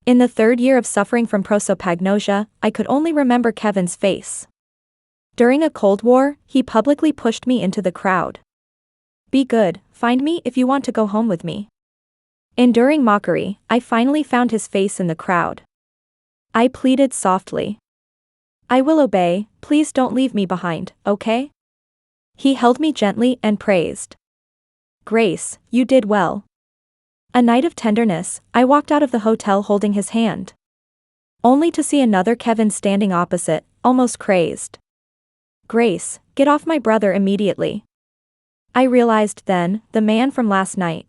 In the third year of suffering from prosopagnosia, I could only remember Kevin's face. During a Cold War, he publicly pushed me into the crowd. Be good, find me if you want to go home with me. Enduring mockery, I finally found his face in the crowd. I pleaded softly. I will obey, please don't leave me behind, okay? He held me gently and praised. Grace, you did well. A night of tenderness, I walked out of the hotel holding his hand. Only to see another Kevin standing opposite, almost crazed. Grace, get off my brother immediately. I realized then, the man from last night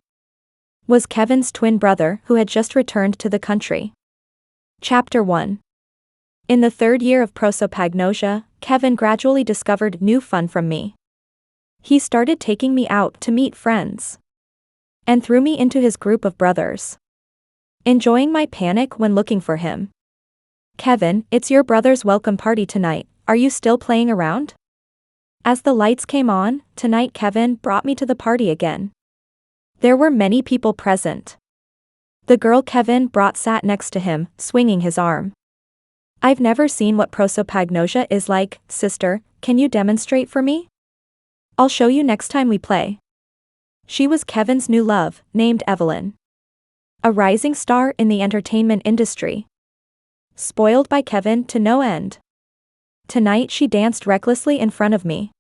was Kevin's twin brother who had just returned to the country. Chapter 1. In the third year of prosopagnosia, Kevin gradually discovered new fun from me. He started taking me out to meet friends and threw me into his group of brothers. Enjoying my panic when looking for him. Kevin, it's your brother's welcome party tonight, are you still playing around? As the lights came on, tonight Kevin brought me to the party again. There were many people present. The girl Kevin brought sat next to him, swinging his arm. I've never seen what prosopagnosia is like, sister, can you demonstrate for me? I'll show you next time we play. She was Kevin's new love, named Evelyn. A rising star in the entertainment industry. Spoiled by Kevin to no end. Tonight she danced recklessly in front of me.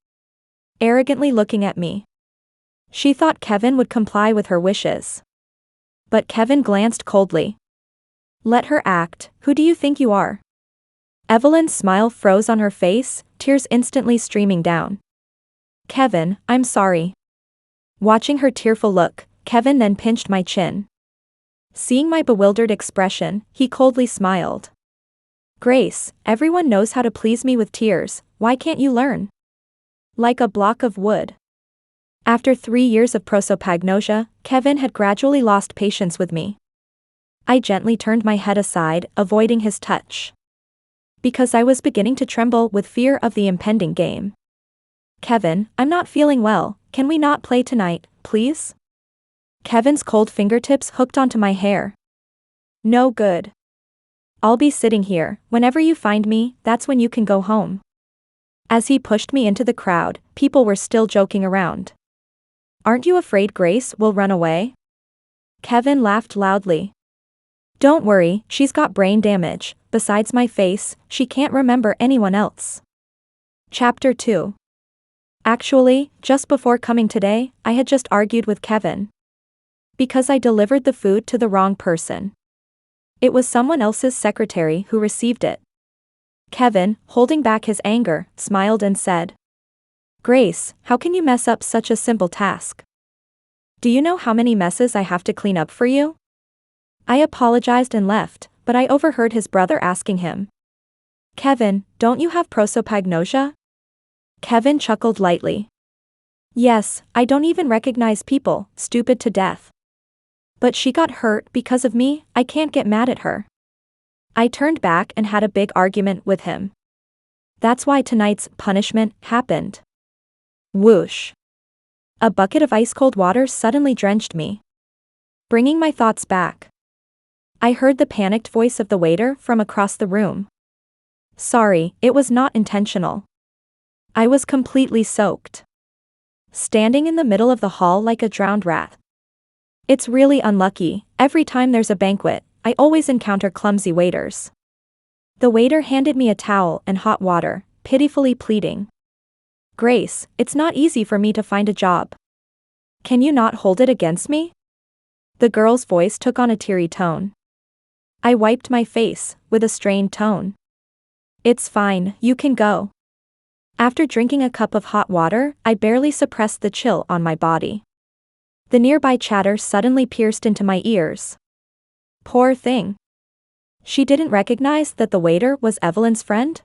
Arrogantly looking at me. She thought Kevin would comply with her wishes. But Kevin glanced coldly. Let her act, who do you think you are? Evelyn's smile froze on her face, tears instantly streaming down. Kevin, I'm sorry. Watching her tearful look, Kevin then pinched my chin. Seeing my bewildered expression, he coldly smiled. Grace, everyone knows how to please me with tears, why can't you learn? Like a block of wood. After 3 years of prosopagnosia, Kevin had gradually lost patience with me. I gently turned my head aside, avoiding his touch. Because I was beginning to tremble with fear of the impending game. Kevin, I'm not feeling well, can we not play tonight, please? Kevin's cold fingertips hooked onto my hair. No good. I'll be sitting here, whenever you find me, that's when you can go home. As he pushed me into the crowd, people were still joking around. Aren't you afraid Grace will run away? Kevin laughed loudly. Don't worry, she's got brain damage, besides my face, she can't remember anyone else. Chapter 2. Actually, just before coming today, I had just argued with Kevin. Because I delivered the food to the wrong person. It was someone else's secretary who received it. Kevin, holding back his anger, smiled and said. Grace, how can you mess up such a simple task? Do you know how many messes I have to clean up for you? I apologized and left, but I overheard his brother asking him. Kevin, don't you have prosopagnosia? Kevin chuckled lightly. Yes, I don't even recognize people, stupid to death. But she got hurt because of me, I can't get mad at her. I turned back and had a big argument with him. That's why tonight's punishment happened. Whoosh. A bucket of ice-cold water suddenly drenched me. Bringing my thoughts back. I heard the panicked voice of the waiter from across the room. Sorry, it was not intentional. I was completely soaked. Standing in the middle of the hall like a drowned rat. It's really unlucky, every time there's a banquet, I always encounter clumsy waiters. The waiter handed me a towel and hot water, pitifully pleading. Grace, it's not easy for me to find a job. Can you not hold it against me? The girl's voice took on a teary tone. I wiped my face, with a strained tone. It's fine, you can go. After drinking a cup of hot water, I barely suppressed the chill on my body. The nearby chatter suddenly pierced into my ears. Poor thing. She didn't recognize that the waiter was Evelyn's friend?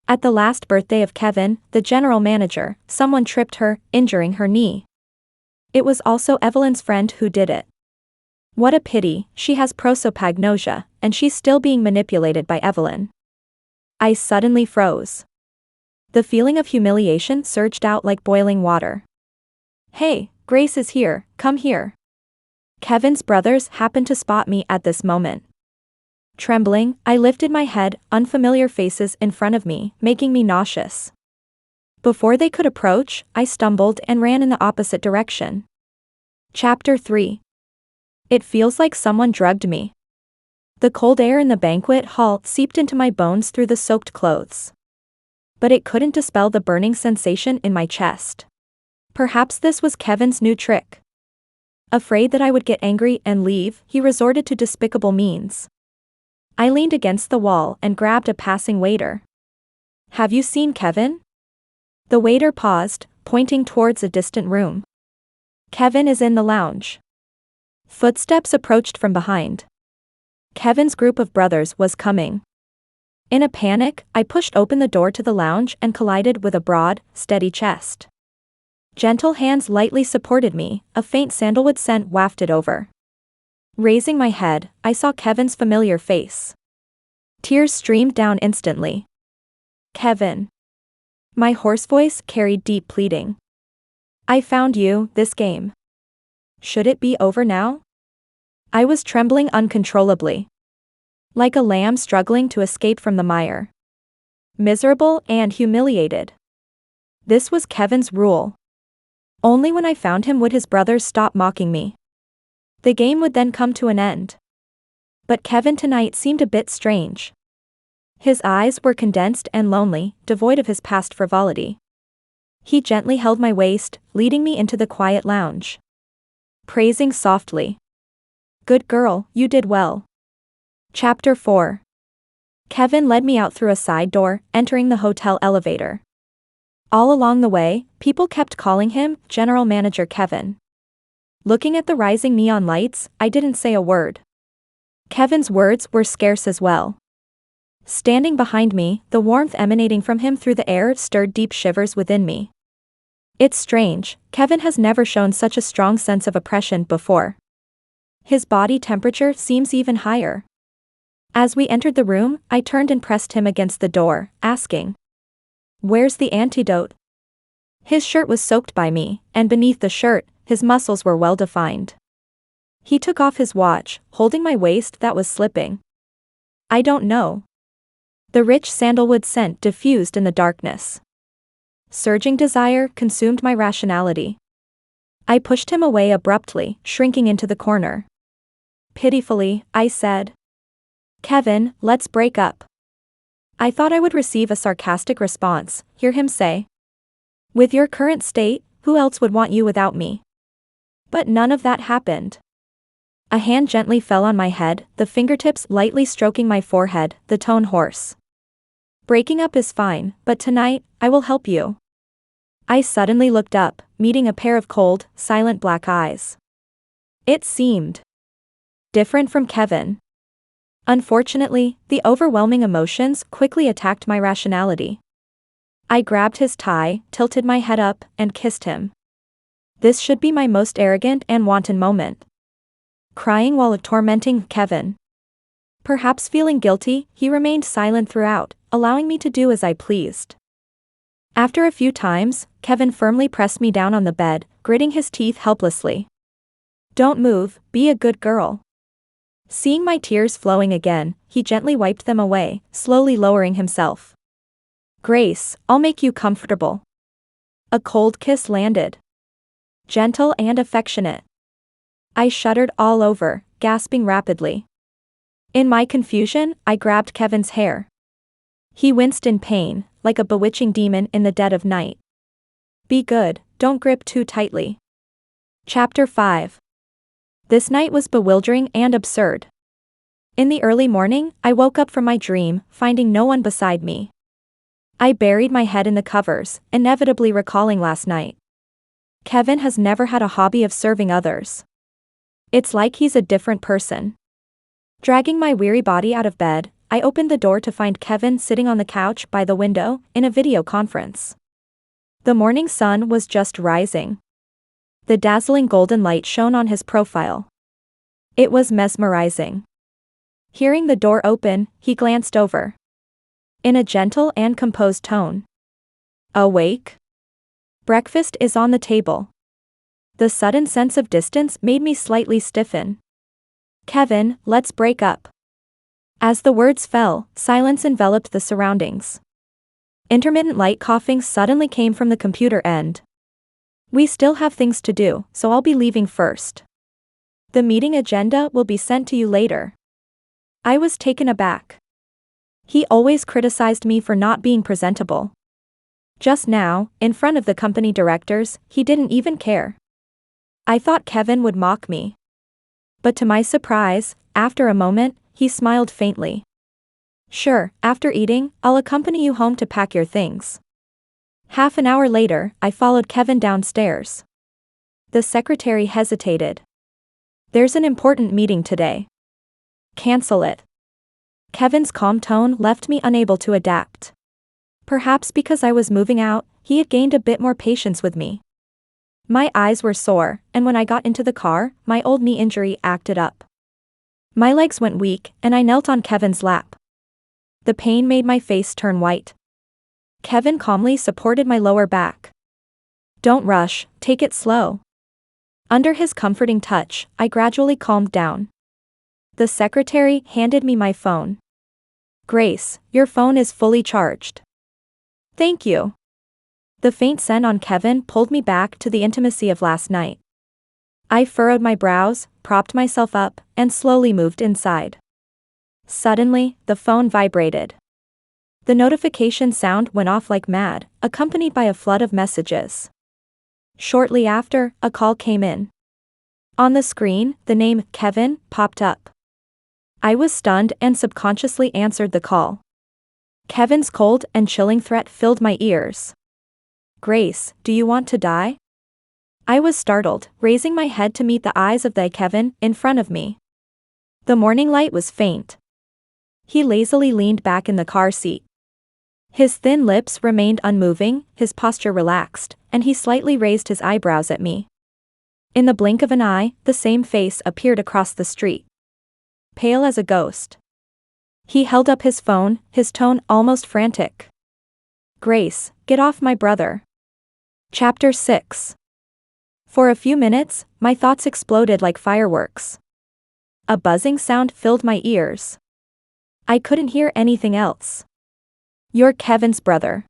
At the last birthday of Kevin, the general manager, someone tripped her, injuring her knee. It was also Evelyn's friend who did it. What a pity, she has prosopagnosia, and she's still being manipulated by Evelyn. I suddenly froze. The feeling of humiliation surged out like boiling water. Hey, Grace is here, come here. Kevin's brothers happened to spot me at this moment. Trembling, I lifted my head, unfamiliar faces in front of me, making me nauseous. Before they could approach, I stumbled and ran in the opposite direction. Chapter 3. It feels like someone drugged me. The cold air in the banquet hall seeped into my bones through the soaked clothes. But it couldn't dispel the burning sensation in my chest. Perhaps this was Kevin's new trick. Afraid that I would get angry and leave, he resorted to despicable means. I leaned against the wall and grabbed a passing waiter. "Have you seen Kevin?" The waiter paused, pointing towards a distant room. "Kevin is in the lounge." Footsteps approached from behind. Kevin's group of brothers was coming. In a panic, I pushed open the door to the lounge and collided with a broad, steady chest. Gentle hands lightly supported me, a faint sandalwood scent wafted over. Raising my head, I saw Kevin's familiar face. Tears streamed down instantly. "Kevin." My hoarse voice carried deep pleading. "I found you, this game. Should it be over now?" I was trembling uncontrollably. Like a lamb struggling to escape from the mire. Miserable and humiliated. This was Kevin's rule. Only when I found him would his brothers stop mocking me. The game would then come to an end. But Kevin tonight seemed a bit strange. His eyes were condensed and lonely, devoid of his past frivolity. He gently held my waist, leading me into the quiet lounge. Praising softly. "Good girl, you did well." Chapter 4. Kevin led me out through a side door, entering the hotel elevator. All along the way, people kept calling him General Manager Kevin. Looking at the rising neon lights, I didn't say a word. Kevin's words were scarce as well. Standing behind me, the warmth emanating from him through the air stirred deep shivers within me. It's strange, Kevin has never shown such a strong sense of oppression before. His body temperature seems even higher. As we entered the room, I turned and pressed him against the door, asking, "Where's the antidote?" His shirt was soaked by me, and beneath the shirt, his muscles were well defined. He took off his watch, holding my waist that was slipping. "I don't know." The rich sandalwood scent diffused in the darkness. Surging desire consumed my rationality. I pushed him away abruptly, shrinking into the corner. Pitifully, I said, "Kevin, let's break up." I thought I would receive a sarcastic response, hear him say, "With your current state, who else would want you without me?" But none of that happened. A hand gently fell on my head, the fingertips lightly stroking my forehead, the tone hoarse. "Breaking up is fine, but tonight, I will help you." I suddenly looked up, meeting a pair of cold, silent black eyes. It seemed different from Kevin. Unfortunately, the overwhelming emotions quickly attacked my rationality. I grabbed his tie, tilted my head up, and kissed him. This should be my most arrogant and wanton moment. Crying while tormenting Kevin. Perhaps feeling guilty, he remained silent throughout, allowing me to do as I pleased. After a few times, Kevin firmly pressed me down on the bed, gritting his teeth helplessly. "Don't move, be a good girl." Seeing my tears flowing again, he gently wiped them away, slowly lowering himself. "Grace, I'll make you comfortable." A cold kiss landed. Gentle and affectionate. I shuddered all over, gasping rapidly. In my confusion, I grabbed Kevin's hair. He winced in pain, like a bewitching demon in the dead of night. "Be good, don't grip too tightly." Chapter 5. This night was bewildering and absurd. In the early morning, I woke up from my dream, finding no one beside me. I buried my head in the covers, inevitably recalling last night. Kevin has never had a hobby of serving others. It's like he's a different person. Dragging my weary body out of bed, I opened the door to find Kevin sitting on the couch by the window, in a video conference. The morning sun was just rising. The dazzling golden light shone on his profile. It was mesmerizing. Hearing the door open, he glanced over. In a gentle and composed tone. "Awake? Breakfast is on the table." The sudden sense of distance made me slightly stiffen. "Kevin, let's break up." As the words fell, silence enveloped the surroundings. Intermittent light coughing suddenly came from the computer end. We still have things to do, so I'll be leaving first. The meeting agenda will be sent to you later. I was taken aback. He always criticized me for not being presentable. Just now, in front of the company directors, he didn't even care. I thought Kevin would mock me. But to my surprise, after a moment, he smiled faintly. Sure, after eating, I'll accompany you home to pack your things. Half an hour later, I followed Kevin downstairs. The secretary hesitated. There's an important meeting today. Cancel it. Kevin's calm tone left me unable to adapt. Perhaps because I was moving out, he had gained a bit more patience with me. My eyes were sore, and when I got into the car, my old knee injury acted up. My legs went weak, and I knelt on Kevin's lap. The pain made my face turn white. Kevin calmly supported my lower back. Don't rush, take it slow. Under his comforting touch, I gradually calmed down. The secretary handed me my phone. Grace, your phone is fully charged. Thank you. The faint scent on Kevin pulled me back to the intimacy of last night. I furrowed my brows, propped myself up, and slowly moved inside. Suddenly, the phone vibrated. The notification sound went off like mad, accompanied by a flood of messages. Shortly after, a call came in. On the screen, the name Kevin popped up. I was stunned and subconsciously answered the call. Kevin's cold and chilling threat filled my ears. Grace, do you want to die? I was startled, raising my head to meet the eyes of the Kevin in front of me. The morning light was faint. He lazily leaned back in the car seat. His thin lips remained unmoving, his posture relaxed, and he slightly raised his eyebrows at me. In the blink of an eye, the same face appeared across the street. Pale as a ghost. He held up his phone, his tone almost frantic. Grace, get off my brother. Chapter 6. For a few minutes, my thoughts exploded like fireworks. A buzzing sound filled my ears. I couldn't hear anything else. You're Kevin's brother.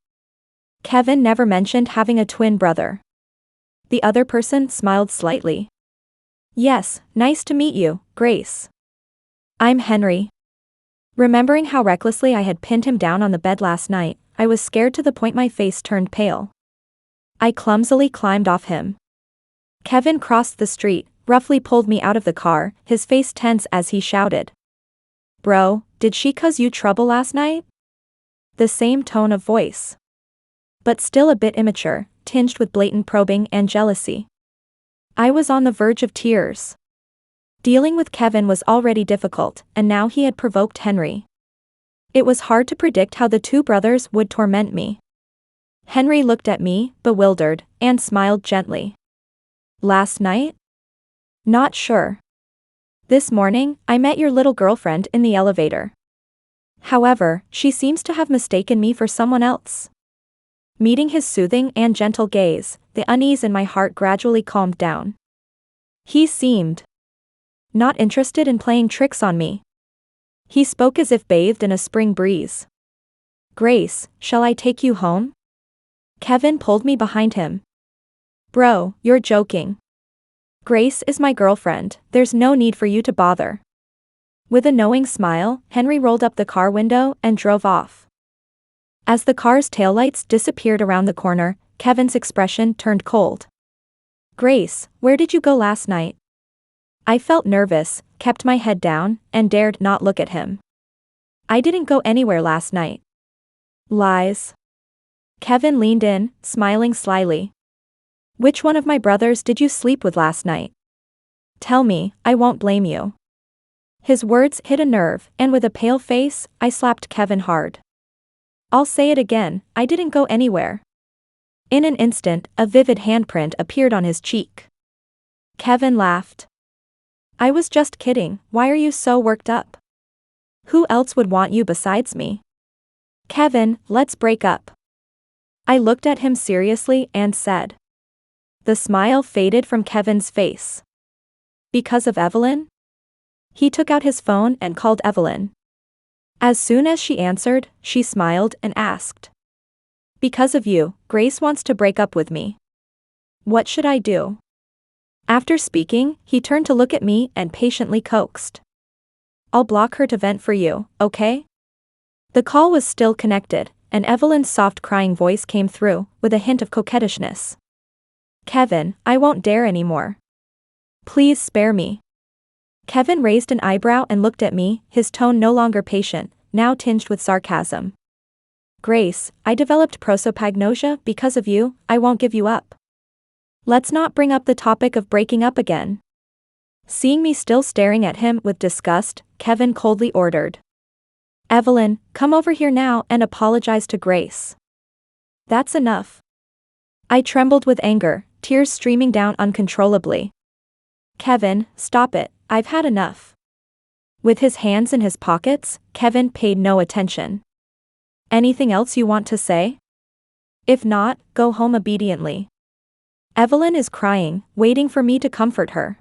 Kevin never mentioned having a twin brother. The other person smiled slightly. Yes, nice to meet you, Grace. I'm Henry. Remembering how recklessly I had pinned him down on the bed last night, I was scared to the point my face turned pale. I clumsily climbed off him. Kevin crossed the street, roughly pulled me out of the car, his face tense as he shouted. Bro, did she cause you trouble last night? The same tone of voice. But still a bit immature, tinged with blatant probing and jealousy. I was on the verge of tears. Dealing with Kevin was already difficult, and now he had provoked Henry. It was hard to predict how the two brothers would torment me. Henry looked at me, bewildered, and smiled gently. Last night? Not sure. This morning, I met your little girlfriend in the elevator. However, she seems to have mistaken me for someone else. Meeting his soothing and gentle gaze, the unease in my heart gradually calmed down. He seemed not interested in playing tricks on me. He spoke as if bathed in a spring breeze. Grace, shall I take you home? Kevin pulled me behind him. Bro, you're joking. Grace is my girlfriend, there's no need for you to bother. With a knowing smile, Henry rolled up the car window and drove off. As the car's taillights disappeared around the corner, Kevin's expression turned cold. Grace, where did you go last night? I felt nervous, kept my head down, and dared not look at him. I didn't go anywhere last night. Lies. Kevin leaned in, smiling slyly. Which one of my brothers did you sleep with last night? Tell me, I won't blame you. His words hit a nerve, and with a pale face, I slapped Kevin hard. I'll say it again, I didn't go anywhere. In an instant, a vivid handprint appeared on his cheek. Kevin laughed. I was just kidding, why are you so worked up? Who else would want you besides me? Kevin, let's break up. I looked at him seriously and said. The smile faded from Kevin's face. Because of Evelyn? He took out his phone and called Evelyn. As soon as she answered, she smiled and asked. Because of you, Grace wants to break up with me. What should I do? After speaking, he turned to look at me and patiently coaxed. I'll block her to vent for you, okay? The call was still connected, and Evelyn's soft crying voice came through, with a hint of coquettishness. Kevin, I won't dare anymore. Please spare me. Kevin raised an eyebrow and looked at me, his tone no longer patient, now tinged with sarcasm. Grace, I developed prosopagnosia because of you, I won't give you up. Let's not bring up the topic of breaking up again. Seeing me still staring at him with disgust, Kevin coldly ordered. Evelyn, come over here now and apologize to Grace. That's enough. I trembled with anger, tears streaming down uncontrollably. Kevin, stop it, I've had enough. With his hands in his pockets, Kevin paid no attention. Anything else you want to say? If not, go home obediently. Evelyn is crying, waiting for me to comfort her.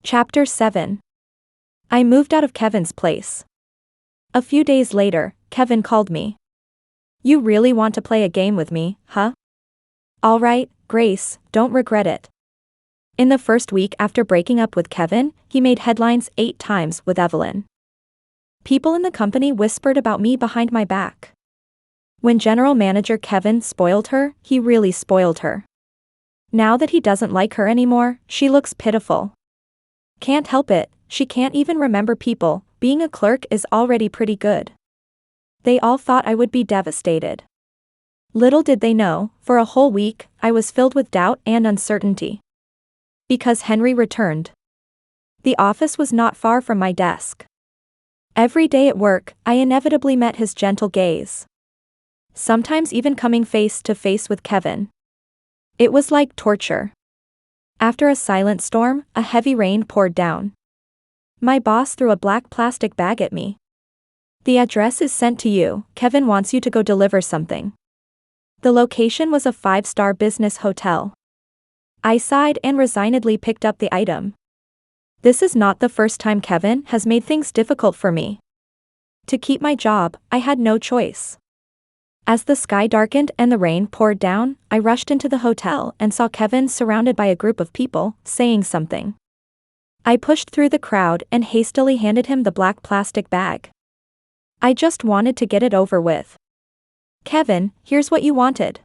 Chapter 7. I moved out of Kevin's place. A few days later, Kevin called me. You really want to play a game with me, huh? All right, Grace, don't regret it. In the first week after breaking up with Kevin, he made headlines 8 times with Evelyn. People in the company whispered about me behind my back. When general manager Kevin spoiled her, he really spoiled her. Now that he doesn't like her anymore, she looks pitiful. Can't help it, she can't even remember people, being a clerk is already pretty good. They all thought I would be devastated. Little did they know, for a whole week, I was filled with doubt and uncertainty. Because Henry returned. The office was not far from my desk. Every day at work, I inevitably met his gentle gaze. Sometimes even coming face to face with Kevin. It was like torture. After a silent storm, a heavy rain poured down. My boss threw a black plastic bag at me. The address is sent to you, Kevin wants you to go deliver something. The location was a 5-star business hotel. I sighed and resignedly picked up the item. This is not the first time Kevin has made things difficult for me. To keep my job, I had no choice. As the sky darkened and the rain poured down, I rushed into the hotel and saw Kevin surrounded by a group of people, saying something. I pushed through the crowd and hastily handed him the black plastic bag. I just wanted to get it over with. Kevin, here's what you wanted.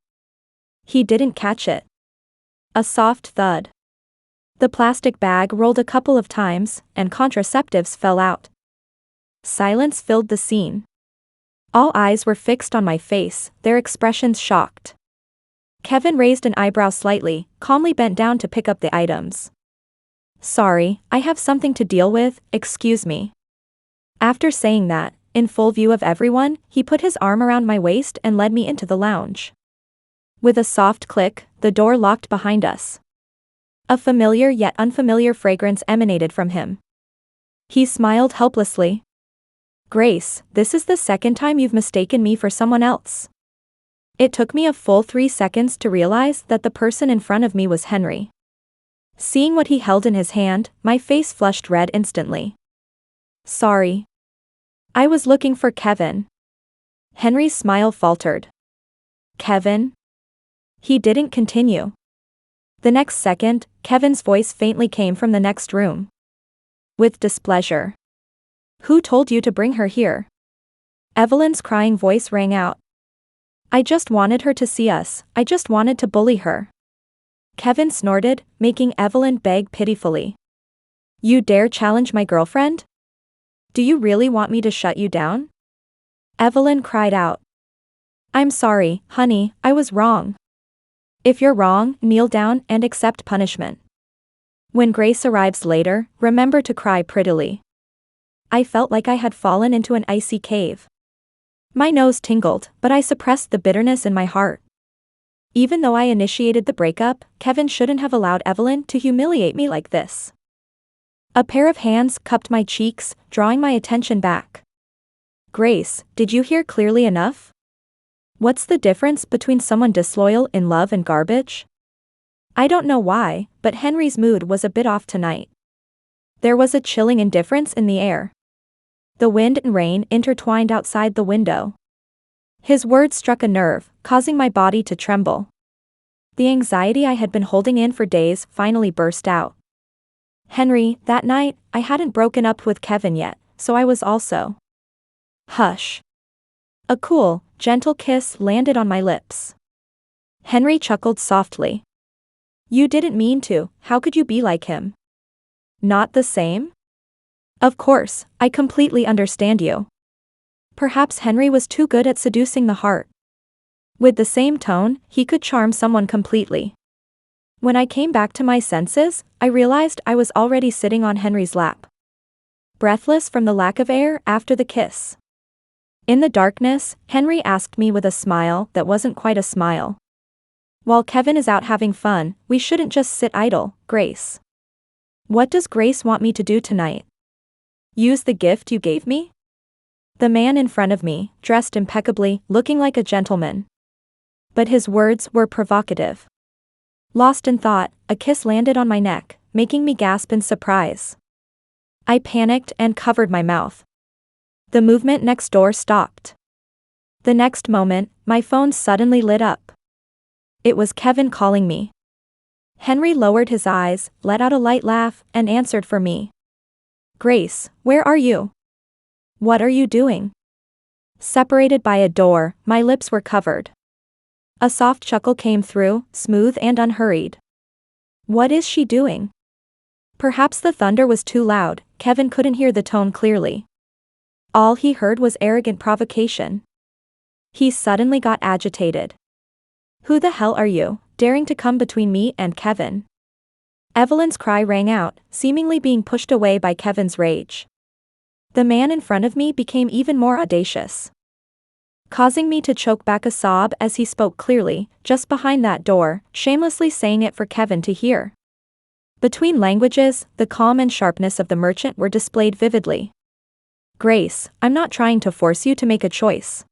He didn't catch it. A soft thud. The plastic bag rolled a couple of times, and contraceptives fell out. Silence filled the scene. All eyes were fixed on my face, their expressions shocked. Kevin raised an eyebrow slightly, calmly bent down to pick up the items. Sorry, I have something to deal with, excuse me. After saying that, in full view of everyone, he put his arm around my waist and led me into the lounge. With a soft click, the door locked behind us. A familiar yet unfamiliar fragrance emanated from him. He smiled helplessly. Grace, this is the second time you've mistaken me for someone else. It took me a full 3 seconds to realize that the person in front of me was Henry. Seeing what he held in his hand, my face flushed red instantly. Sorry. I was looking for Kevin. Henry's smile faltered. Kevin? He didn't continue. The next second, Kevin's voice faintly came from the next room. With displeasure. Who told you to bring her here? Evelyn's crying voice rang out. I just wanted her to see us, I just wanted to bully her. Kevin snorted, making Evelyn beg pitifully. You dare challenge my girlfriend? Do you really want me to shut you down? Evelyn cried out. I'm sorry, honey, I was wrong. If you're wrong, kneel down and accept punishment. When Grace arrives later, remember to cry prettily. I felt like I had fallen into an icy cave. My nose tingled, but I suppressed the bitterness in my heart. Even though I initiated the breakup, Kevin shouldn't have allowed Evelyn to humiliate me like this. A pair of hands cupped my cheeks, drawing my attention back. Grace, did you hear clearly enough? What's the difference between someone disloyal in love and garbage? I don't know why, but Henry's mood was a bit off tonight. There was a chilling indifference in the air. The wind and rain intertwined outside the window. His words struck a nerve, causing my body to tremble. The anxiety I had been holding in for days finally burst out. Henry, that night, I hadn't broken up with Kevin yet, so I was also. Hush. A cool, gentle kiss landed on my lips. Henry chuckled softly. You didn't mean to, how could you be like him? Not the same? Of course, I completely understand you. Perhaps Henry was too good at seducing the heart. With the same tone, he could charm someone completely. When I came back to my senses, I realized I was already sitting on Henry's lap. Breathless from the lack of air after the kiss. In the darkness, Henry asked me with a smile that wasn't quite a smile. While Kevin is out having fun, we shouldn't just sit idle, Grace. What does Grace want me to do tonight? Use the gift you gave me? The man in front of me, dressed impeccably, looking like a gentleman. But his words were provocative. Lost in thought, a kiss landed on my neck, making me gasp in surprise. I panicked and covered my mouth. The movement next door stopped. The next moment, my phone suddenly lit up. It was Kevin calling me. Henry lowered his eyes, let out a light laugh, and answered for me. Grace, where are you? What are you doing? Separated by a door, my lips were covered. A soft chuckle came through, smooth and unhurried. What is she doing? Perhaps the thunder was too loud, Kevin couldn't hear the tone clearly. All he heard was arrogant provocation. He suddenly got agitated. Who the hell are you, daring to come between me and Kevin? Evelyn's cry rang out, seemingly being pushed away by Kevin's rage. The man in front of me became even more audacious, causing me to choke back a sob as he spoke clearly, just behind that door, shamelessly saying it for Kevin to hear. Between languages, the calm and sharpness of the merchant were displayed vividly. Grace, I'm not trying to force you to make a choice.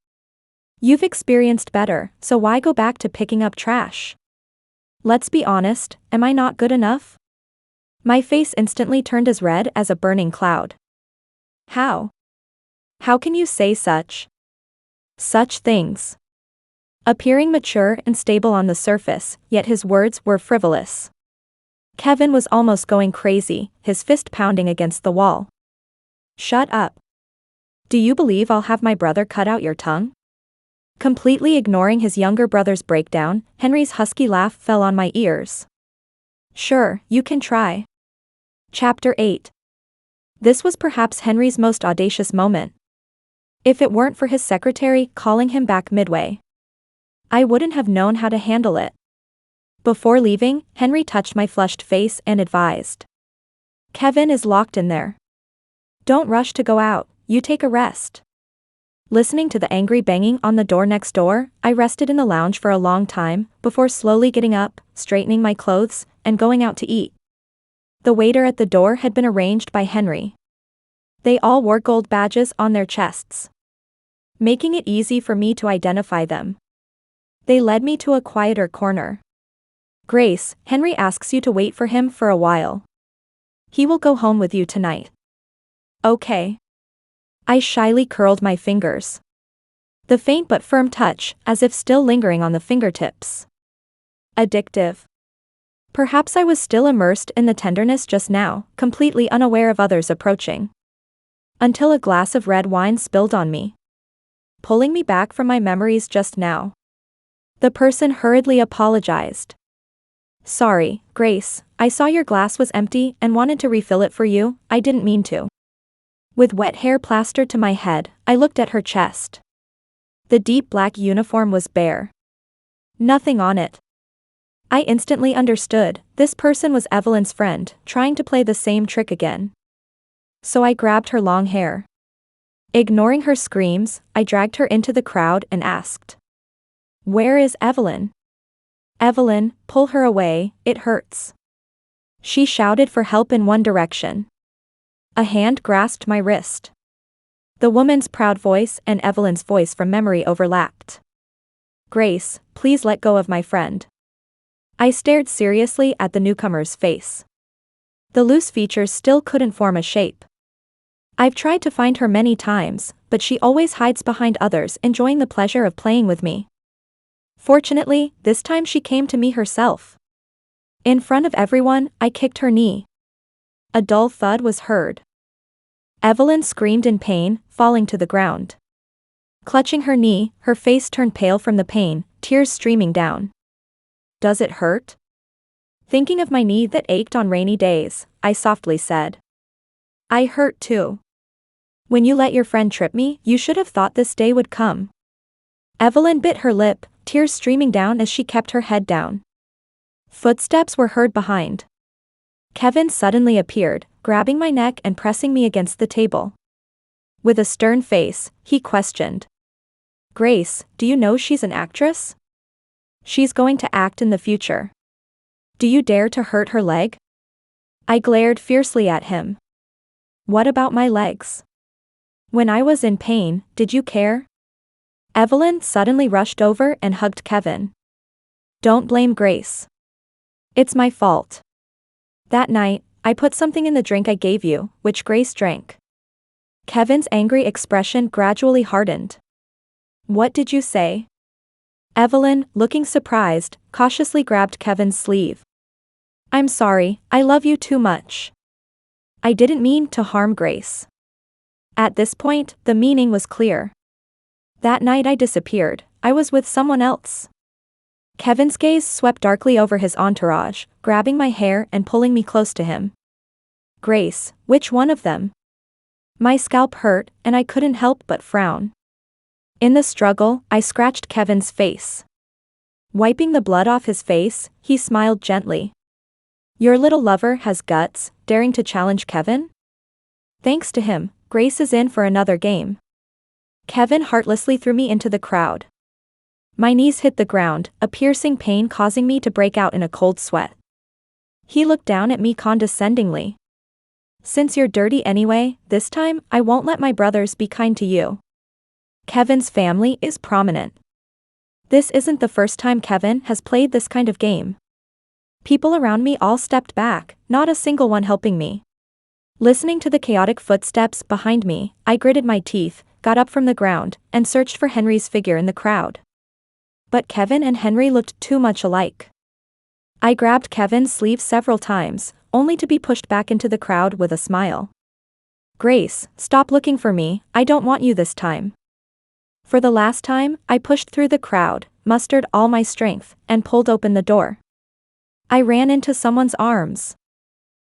You've experienced better, so why go back to picking up trash? Let's be honest, am I not good enough? My face instantly turned as red as a burning cloud. How? How can you say such things? Appearing mature and stable on the surface, yet his words were frivolous. Kevin was almost going crazy, his fist pounding against the wall. Shut up. Do you believe I'll have my brother cut out your tongue? Completely ignoring his younger brother's breakdown, Henry's husky laugh fell on my ears. Sure, you can try. Chapter 8. This was perhaps Henry's most audacious moment. If it weren't for his secretary calling him back midway, I wouldn't have known how to handle it. Before leaving, Henry touched my flushed face and advised. Kevin is locked in there. Don't rush to go out, you take a rest. Listening to the angry banging on the door next door, I rested in the lounge for a long time, before slowly getting up, straightening my clothes, and going out to eat. The waiter at the door had been arranged by Henry. They all wore gold badges on their chests, making it easy for me to identify them. They led me to a quieter corner. Grace, Henry asks you to wait for him for a while. He will go home with you tonight. Okay. I shyly curled my fingers. The faint but firm touch, as if still lingering on the fingertips. Addictive. Perhaps I was still immersed in the tenderness just now, completely unaware of others approaching. Until a glass of red wine spilled on me, pulling me back from my memories just now. The person hurriedly apologized. Sorry, Grace, I saw your glass was empty and wanted to refill it for you, I didn't mean to. With wet hair plastered to my head, I looked at her chest. The deep black uniform was bare. Nothing on it. I instantly understood, this person was Evelyn's friend, trying to play the same trick again. So I grabbed her long hair. Ignoring her screams, I dragged her into the crowd and asked. Where is Evelyn? Evelyn, pull her away, it hurts. She shouted for help in one direction. A hand grasped my wrist. The woman's proud voice and Evelyn's voice from memory overlapped. Grace, please let go of my friend. I stared seriously at the newcomer's face. The loose features still couldn't form a shape. I've tried to find her many times, but she always hides behind others enjoying the pleasure of playing with me. Fortunately, this time she came to me herself. In front of everyone, I kicked her knee. A dull thud was heard. Evelyn screamed in pain, falling to the ground. Clutching her knee, her face turned pale from the pain, tears streaming down. Does it hurt? Thinking of my knee that ached on rainy days, I softly said. I hurt too. When you let your friend trip me, you should have thought this day would come. Evelyn bit her lip, tears streaming down as she kept her head down. Footsteps were heard behind. Kevin suddenly appeared, grabbing my neck and pressing me against the table. With a stern face, he questioned. Grace, do you know she's an actress? She's going to act in the future. Do you dare to hurt her leg? I glared fiercely at him. What about my legs? When I was in pain, did you care? Evelyn suddenly rushed over and hugged Kevin. Don't blame Grace. It's my fault. That night, I put something in the drink I gave you, which Grace drank. Kevin's angry expression gradually hardened. What did you say? Evelyn, looking surprised, cautiously grabbed Kevin's sleeve. I'm sorry, I love you too much. I didn't mean to harm Grace. At this point, the meaning was clear. That night I disappeared, I was with someone else. Kevin's gaze swept darkly over his entourage, grabbing my hair and pulling me close to him. Grace, which one of them? My scalp hurt, and I couldn't help but frown. In the struggle, I scratched Kevin's face. Wiping the blood off his face, he smiled gently. Your little lover has guts, daring to challenge Kevin? Thanks to him, Grace is in for another game. Kevin heartlessly threw me into the crowd. My knees hit the ground, a piercing pain causing me to break out in a cold sweat. He looked down at me condescendingly. Since you're dirty anyway, this time, I won't let my brothers be kind to you. Kevin's family is prominent. This isn't the first time Kevin has played this kind of game. People around me all stepped back, not a single one helping me. Listening to the chaotic footsteps behind me, I gritted my teeth, got up from the ground, and searched for Henry's figure in the crowd. But Kevin and Henry looked too much alike. I grabbed Kevin's sleeve several times, only to be pushed back into the crowd with a smile. Grace, stop looking for me, I don't want you this time. For the last time, I pushed through the crowd, mustered all my strength, and pulled open the door. I ran into someone's arms.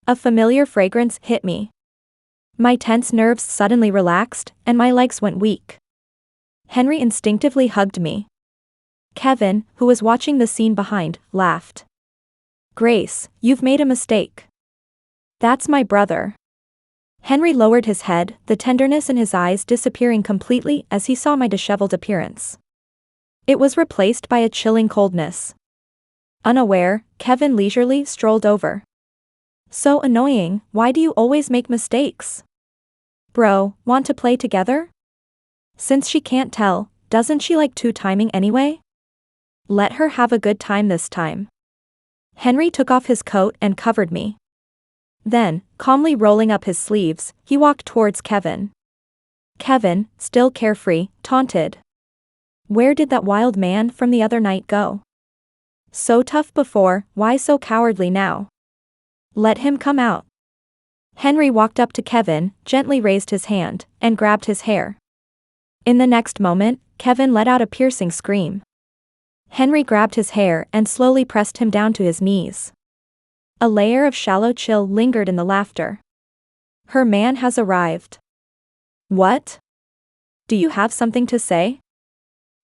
A familiar fragrance hit me. My tense nerves suddenly relaxed, and my legs went weak. Henry instinctively hugged me. Kevin, who was watching the scene behind, laughed. Grace, you've made a mistake. That's my brother. Henry lowered his head, the tenderness in his eyes disappearing completely as he saw my disheveled appearance. It was replaced by a chilling coldness. Unaware, Kevin leisurely strolled over. So annoying, why do you always make mistakes? Bro, want to play together? Since she can't tell, doesn't she like two-timing anyway? Let her have a good time this time. Henry took off his coat and covered me. Then, calmly rolling up his sleeves, he walked towards Kevin. Kevin, still carefree, taunted. Where did that wild man from the other night go? So tough before, why so cowardly now? Let him come out. Henry walked up to Kevin, gently raised his hand, and grabbed his hair. In the next moment, Kevin let out a piercing scream. Henry grabbed his hair and slowly pressed him down to his knees. A layer of shallow chill lingered in the laughter. Her man has arrived. What? Do you have something to say?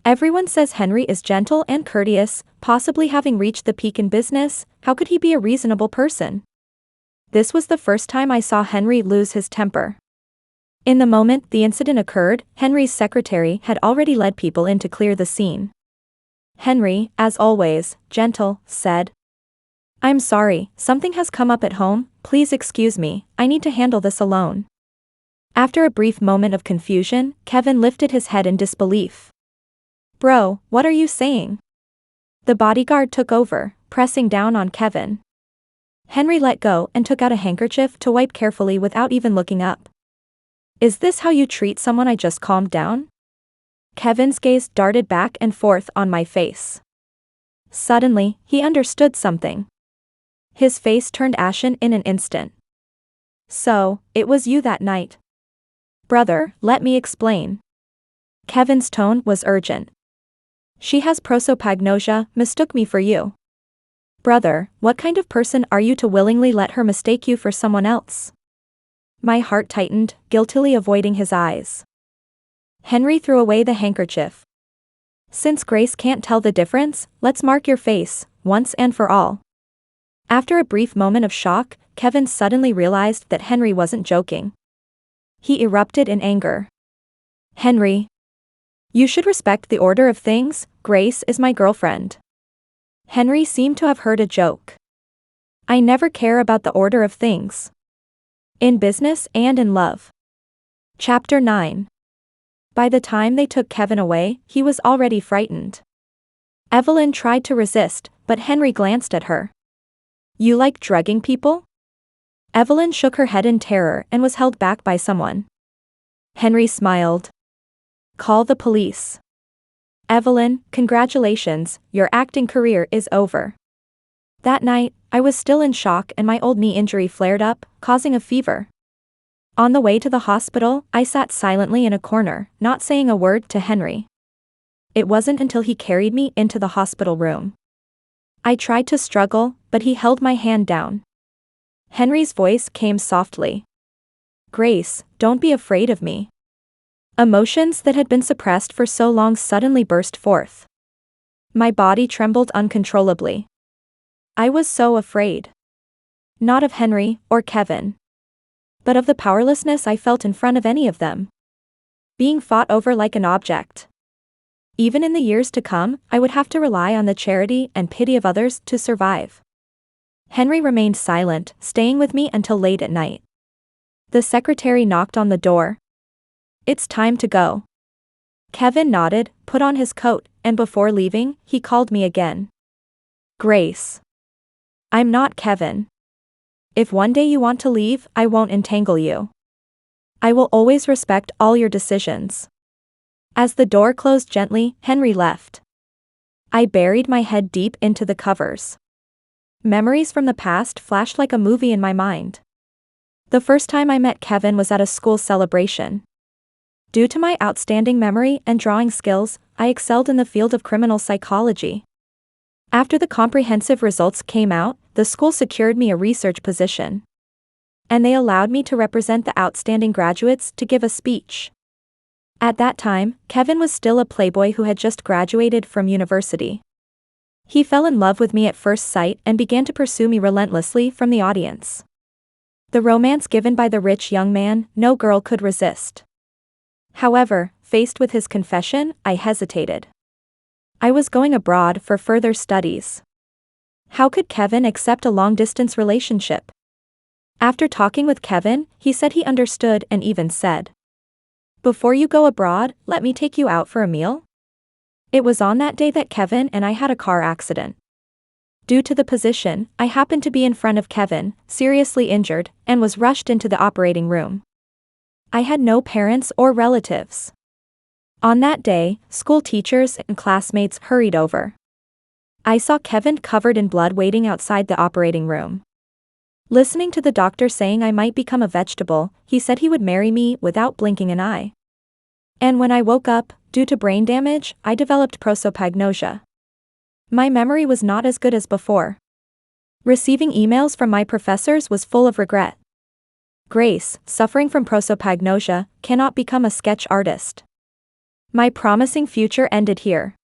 Everyone says Henry is gentle and courteous, possibly having reached the peak in business. How could he be a reasonable person? This was the first time I saw Henry lose his temper. In the moment the incident occurred, Henry's secretary had already led people in to clear the scene. Henry, as always, gentle, said, I'm sorry, something has come up at home, please excuse me, I need to handle this alone. After a brief moment of confusion, Kevin lifted his head in disbelief. Bro, what are you saying? The bodyguard took over, pressing down on Kevin. Henry let go and took out a handkerchief to wipe carefully without even looking up. Is this how you treat someone I just calmed down? Kevin's gaze darted back and forth on my face. Suddenly, he understood something. His face turned ashen in an instant. So, it was you that night. Brother, let me explain. Kevin's tone was urgent. She has prosopagnosia, mistook me for you. Brother, what kind of person are you to willingly let her mistake you for someone else? My heart tightened, guiltily avoiding his eyes. Henry threw away the handkerchief. Since Grace can't tell the difference, let's mark your face, once and for all. After a brief moment of shock, Kevin suddenly realized that Henry wasn't joking. He erupted in anger. Henry. You should respect the order of things, Grace is my girlfriend. Henry seemed to have heard a joke. I never care about the order of things. In business and in love. Chapter 9. By the time they took Kevin away, he was already frightened. Evelyn tried to resist, but Henry glanced at her. You like drugging people? Evelyn shook her head in terror and was held back by someone. Henry smiled. Call the police. Evelyn, congratulations, your acting career is over. That night, I was still in shock and my old knee injury flared up, causing a fever. On the way to the hospital, I sat silently in a corner, not saying a word to Henry. It wasn't until he carried me into the hospital room. I tried to struggle, but he held my hand down. Henry's voice came softly. Grace, don't be afraid of me. Emotions that had been suppressed for so long suddenly burst forth. My body trembled uncontrollably. I was so afraid. Not of Henry or Kevin. But of the powerlessness I felt in front of any of them. Being fought over like an object. Even in the years to come, I would have to rely on the charity and pity of others to survive. Henry remained silent, staying with me until late at night. The secretary knocked on the door. It's time to go. Kevin nodded, put on his coat, and before leaving, he called me again. Grace. I'm not Kevin. If one day you want to leave, I won't entangle you. I will always respect all your decisions. As the door closed gently, Henry left. I buried my head deep into the covers. Memories from the past flashed like a movie in my mind. The first time I met Kevin was at a school celebration. Due to my outstanding memory and drawing skills, I excelled in the field of criminal psychology. After the comprehensive results came out, the school secured me a research position. And they allowed me to represent the outstanding graduates to give a speech. At that time, Kevin was still a playboy who had just graduated from university. He fell in love with me at first sight and began to pursue me relentlessly from the audience. The romance given by the rich young man, no girl could resist. However, faced with his confession, I hesitated. I was going abroad for further studies. How could Kevin accept a long-distance relationship? After talking with Kevin, he said he understood and even said, "Before you go abroad, let me take you out for a meal?" It was on that day that Kevin and I had a car accident. Due to the position, I happened to be in front of Kevin, seriously injured, and was rushed into the operating room. I had no parents or relatives. On that day, school teachers and classmates hurried over. I saw Kevin covered in blood waiting outside the operating room. Listening to the doctor saying I might become a vegetable, he said he would marry me without blinking an eye. And when I woke up, due to brain damage, I developed prosopagnosia. My memory was not as good as before. Receiving emails from my professors was full of regret. Grace, suffering from prosopagnosia, cannot become a sketch artist. My promising future ended here.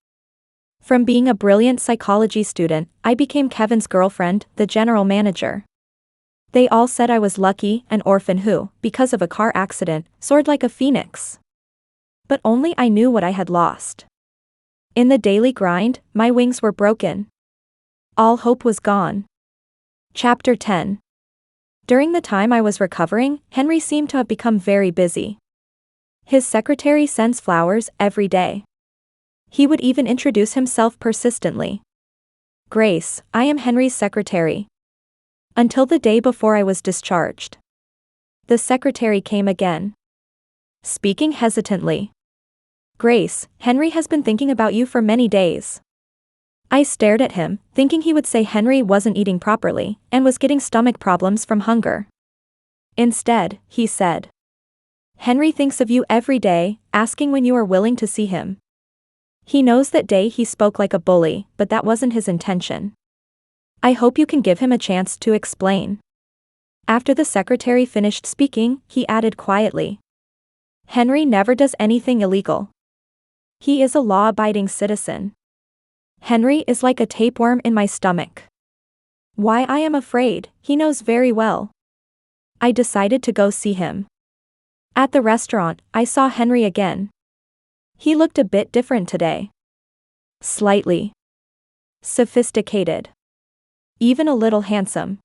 From being a brilliant psychology student, I became Kevin's girlfriend, the general manager. They all said I was lucky, an orphan who, because of a car accident, soared like a phoenix. But only I knew what I had lost. In the daily grind, my wings were broken. All hope was gone. Chapter 10. During the time I was recovering, Henry seemed to have become very busy. His secretary sends flowers every day. He would even introduce himself persistently. Grace, I am Henry's secretary. Until the day before I was discharged. The secretary came again. speaking hesitantly. Grace, Henry has been thinking about you for many days. I stared at him, thinking he would say Henry wasn't eating properly and was getting stomach problems from hunger. Instead, he said, Henry thinks of you every day, asking when you are willing to see him. He knows that day he spoke like a bully, but that wasn't his intention. I hope you can give him a chance to explain. After the secretary finished speaking, he added quietly. Henry never does anything illegal. He is a law-abiding citizen. Henry is like a tapeworm in my stomach. Why I am afraid, he knows very well. I decided to go see him. At the restaurant, I saw Henry again. He looked a bit different today. Slightly sophisticated. Even a little handsome.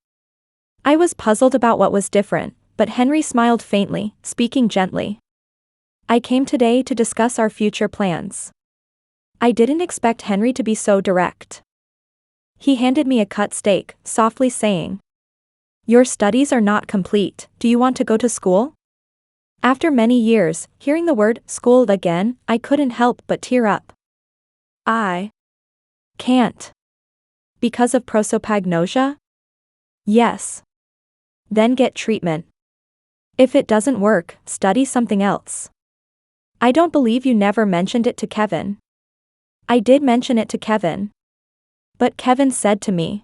I was puzzled about what was different, but Henry smiled faintly, speaking gently. I came today to discuss our future plans. I didn't expect Henry to be so direct. He handed me a cut steak, softly saying, Your studies are not complete, do you want to go to school? After many years, hearing the word school again, I couldn't help but tear up. I can't. Because of prosopagnosia? Yes. Then get treatment. If it doesn't work, study something else. I don't believe you never mentioned it to Kevin. I did mention it to Kevin. But Kevin said to me,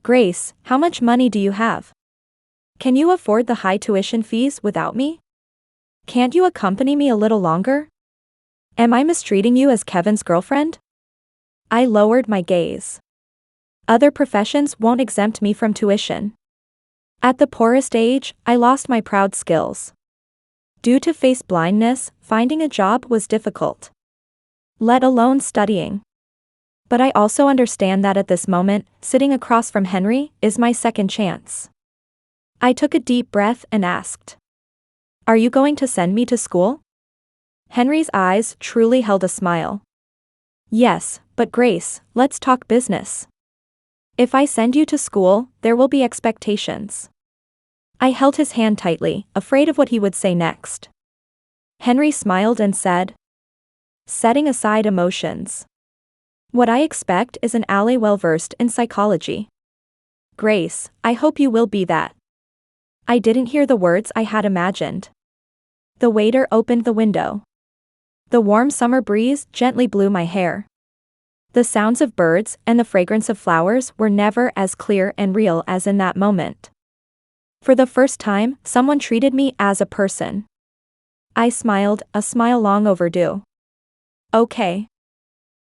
Grace, how much money do you have? Can you afford the high tuition fees without me? Can't you accompany me a little longer? Am I mistreating you as Kevin's girlfriend? I lowered my gaze. Other professions won't exempt me from tuition. At the poorest age, I lost my proud skills. Due to face blindness, finding a job was difficult. Let alone studying. But I also understand that at this moment, sitting across from Henry is my second chance. I took a deep breath and asked, Are you going to send me to school? Henry's eyes truly held a smile. Yes, but Grace, let's talk business. If I send you to school, there will be expectations. I held his hand tightly, afraid of what he would say next. Henry smiled and said, Setting aside emotions. What I expect is an ally well-versed in psychology. Grace, I hope you will be that. I didn't hear the words I had imagined. The waiter opened the window. The warm summer breeze gently blew my hair. The sounds of birds and the fragrance of flowers were never as clear and real as in that moment. For the first time, someone treated me as a person. I smiled, a smile long overdue. Okay.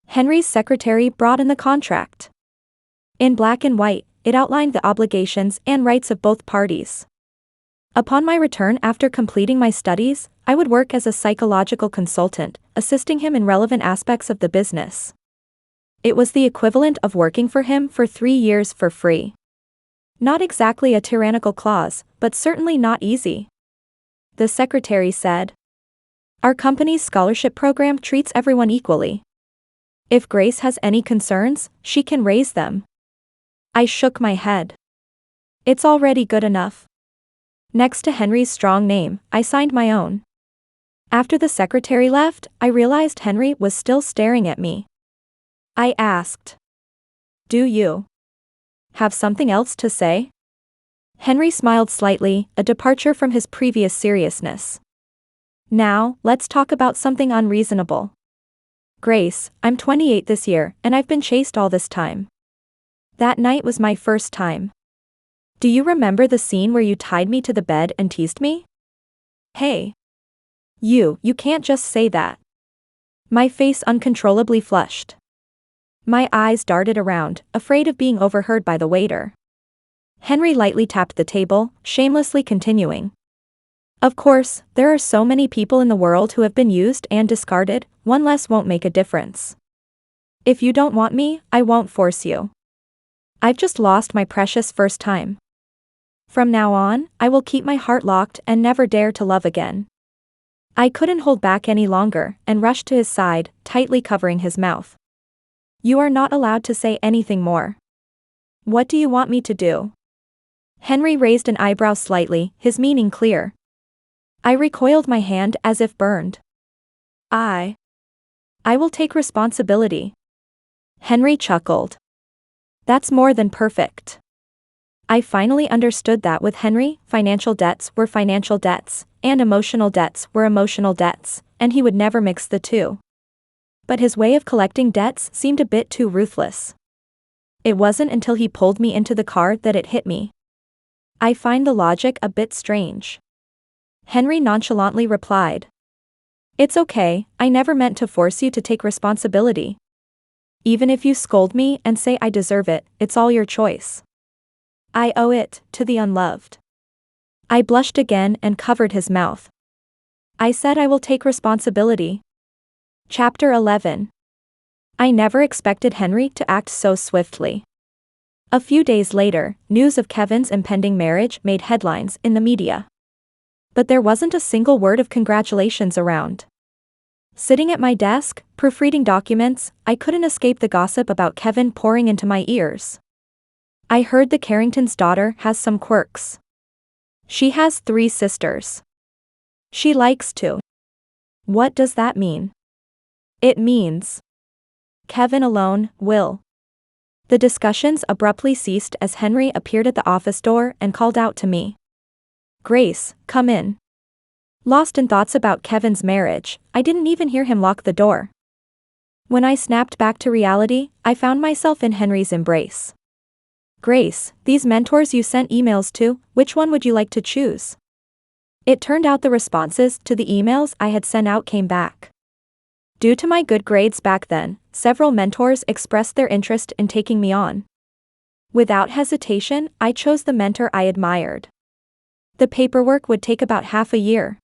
Henry's secretary brought in the contract. In black and white, it outlined the obligations and rights of both parties. Upon my return after completing my studies, I would work as a psychological consultant, assisting him in relevant aspects of the business. It was the equivalent of working for him for 3 years for free. Not exactly a tyrannical clause, but certainly not easy. The secretary said, Our company's scholarship program treats everyone equally. If Grace has any concerns, she can raise them. I shook my head. It's already good enough. Next to Henry's strong name, I signed my own. After the secretary left, I realized Henry was still staring at me. I asked, Do you have something else to say? Henry smiled slightly, a departure from his previous seriousness. Now, let's talk about something unreasonable. Grace, I'm 28 this year, and I've been chaste all this time. That night was my first time. Do you remember the scene where you tied me to the bed and teased me? Hey. You can't just say that. My face uncontrollably flushed. My eyes darted around, afraid of being overheard by the waiter. Henry lightly tapped the table, shamelessly continuing. Of course, there are so many people in the world who have been used and discarded, one less won't make a difference. If you don't want me, I won't force you. I've just lost my precious first time. From now on, I will keep my heart locked and never dare to love again. I couldn't hold back any longer and rushed to his side, tightly covering his mouth. You are not allowed to say anything more. What do you want me to do? Henry raised an eyebrow slightly, his meaning clear. I recoiled my hand as if burned. I will take responsibility. Henry chuckled. That's more than perfect. I finally understood that with Henry, financial debts were financial debts, and emotional debts were emotional debts, and he would never mix the two. But his way of collecting debts seemed a bit too ruthless. It wasn't until he pulled me into the car that it hit me. I find the logic a bit strange. Henry nonchalantly replied. It's okay, I never meant to force you to take responsibility. Even if you scold me and say I deserve it, it's all your choice. I owe it to the unloved. I blushed again and covered his mouth. I said I will take responsibility. Chapter 11. I never expected Henry to act so swiftly. A few days later, news of Kevin's impending marriage made headlines in the media. But there wasn't a single word of congratulations around. Sitting at my desk, proofreading documents, I couldn't escape the gossip about Kevin pouring into my ears. I heard the Carrington's daughter has some quirks. She has 3 sisters. She likes to. What does that mean? It means Kevin alone will. The discussions abruptly ceased as Henry appeared at the office door and called out to me. Grace, come in. Lost in thoughts about Kevin's marriage, I didn't even hear him lock the door. When I snapped back to reality, I found myself in Henry's embrace. Grace, these mentors you sent emails to, which one would you like to choose? It turned out the responses to the emails I had sent out came back. Due to my good grades back then, several mentors expressed their interest in taking me on. Without hesitation, I chose the mentor I admired. The paperwork would take about half a year.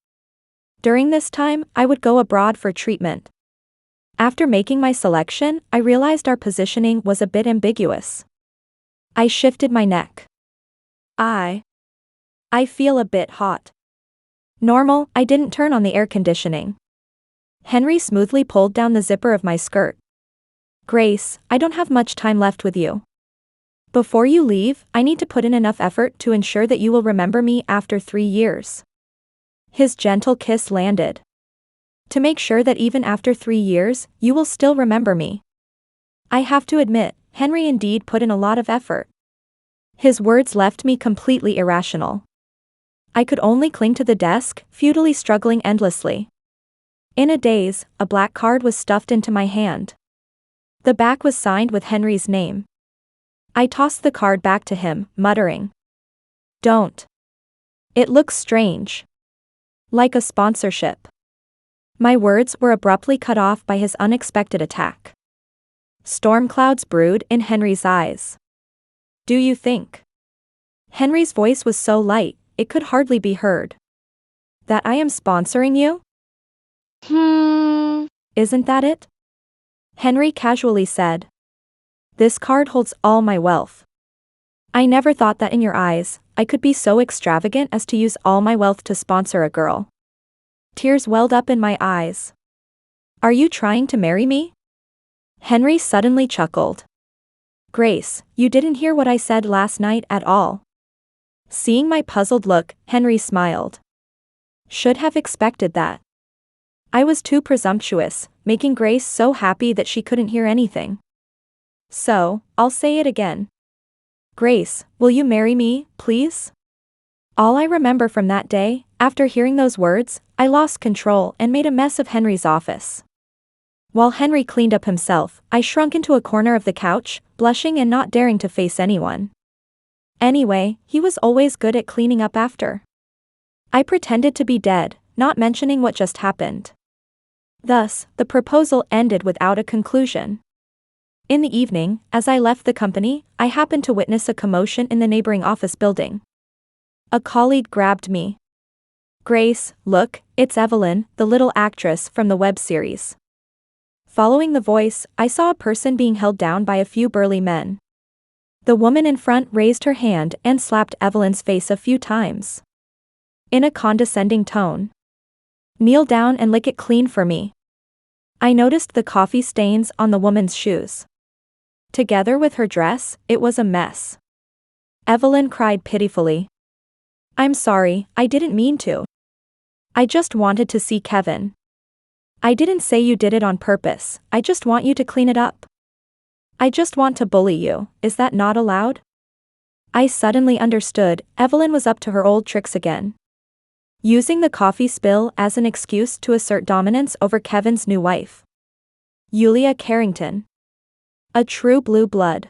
During this time, I would go abroad for treatment. After making my selection, I realized our positioning was a bit ambiguous. I shifted my neck. I feel a bit hot. Normal, I didn't turn on the air conditioning. Henry smoothly pulled down the zipper of my skirt. Grace, I don't have much time left with you. Before you leave, I need to put in enough effort to ensure that you will remember me after 3 years. His gentle kiss landed. To make sure that even after 3 years, you will still remember me. I have to admit, Henry indeed put in a lot of effort. His words left me completely irrational. I could only cling to the desk, futilely struggling endlessly. In a daze, a black card was stuffed into my hand. The back was signed with Henry's name. I tossed the card back to him, muttering. Don't. It looks strange. Like a sponsorship. My words were abruptly cut off by his unexpected attack. Storm clouds brewed in Henry's eyes. Do you think? Henry's voice was so light, it could hardly be heard. That I am sponsoring you? Isn't that it? Henry casually said. This card holds all my wealth. I never thought that in your eyes, I could be so extravagant as to use all my wealth to sponsor a girl. Tears welled up in my eyes. Are you trying to marry me? Henry suddenly chuckled. Grace, you didn't hear what I said last night at all. Seeing my puzzled look, Henry smiled. Should have expected that. I was too presumptuous, making Grace so happy that she couldn't hear anything. So, I'll say it again. Grace, will you marry me, please? All I remember from that day, after hearing those words, I lost control and made a mess of Henry's office. While Henry cleaned up himself, I shrunk into a corner of the couch, blushing and not daring to face anyone. Anyway, he was always good at cleaning up after. I pretended to be dead, not mentioning what just happened. Thus, the proposal ended without a conclusion. In the evening, as I left the company, I happened to witness a commotion in the neighboring office building. A colleague grabbed me. Grace, look, it's Evelyn, the little actress from the web series. Following the voice, I saw a person being held down by a few burly men. The woman in front raised her hand and slapped Evelyn's face a few times. In a condescending tone. Kneel down and lick it clean for me. I noticed the coffee stains on the woman's shoes. Together with her dress, it was a mess. Evelyn cried pitifully. I'm sorry, I didn't mean to. I just wanted to see Kevin. I didn't say you did it on purpose, I just want you to clean it up. I just want to bully you, is that not allowed? I suddenly understood, Evelyn was up to her old tricks again. Using the coffee spill as an excuse to assert dominance over Kevin's new wife. Yulia Carrington. A true blue blood.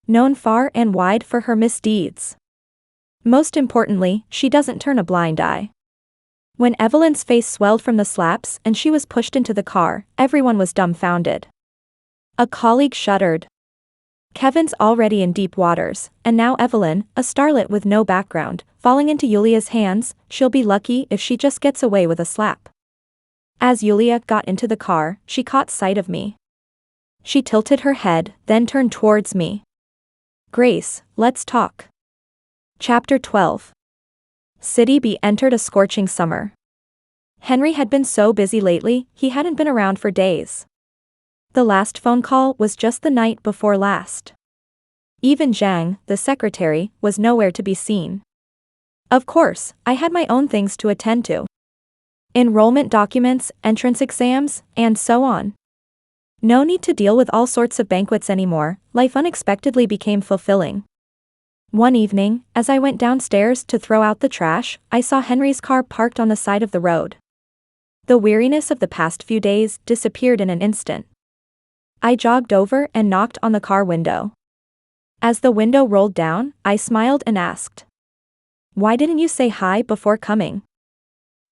Known far and wide for her misdeeds. Most importantly, she doesn't turn a blind eye. When Evelyn's face swelled from the slaps and she was pushed into the car, everyone was dumbfounded. A colleague shuddered. Kevin's already in deep waters, and now Evelyn, a starlet with no background, falling into Yulia's hands, she'll be lucky if she just gets away with a slap. As Yulia got into the car, she caught sight of me. She tilted her head, then turned towards me. Grace, let's talk. Chapter 12. City B entered a scorching summer. Henry had been so busy lately, he hadn't been around for days. The last phone call was just the night before last. Even Zhang, the secretary, was nowhere to be seen. Of course, I had my own things to attend to. Enrollment documents, entrance exams, and so on. No need to deal with all sorts of banquets anymore, life unexpectedly became fulfilling. One evening, as I went downstairs to throw out the trash, I saw Henry's car parked on the side of the road. The weariness of the past few days disappeared in an instant. I jogged over and knocked on the car window. As the window rolled down, I smiled and asked, "Why didn't you say hi before coming?"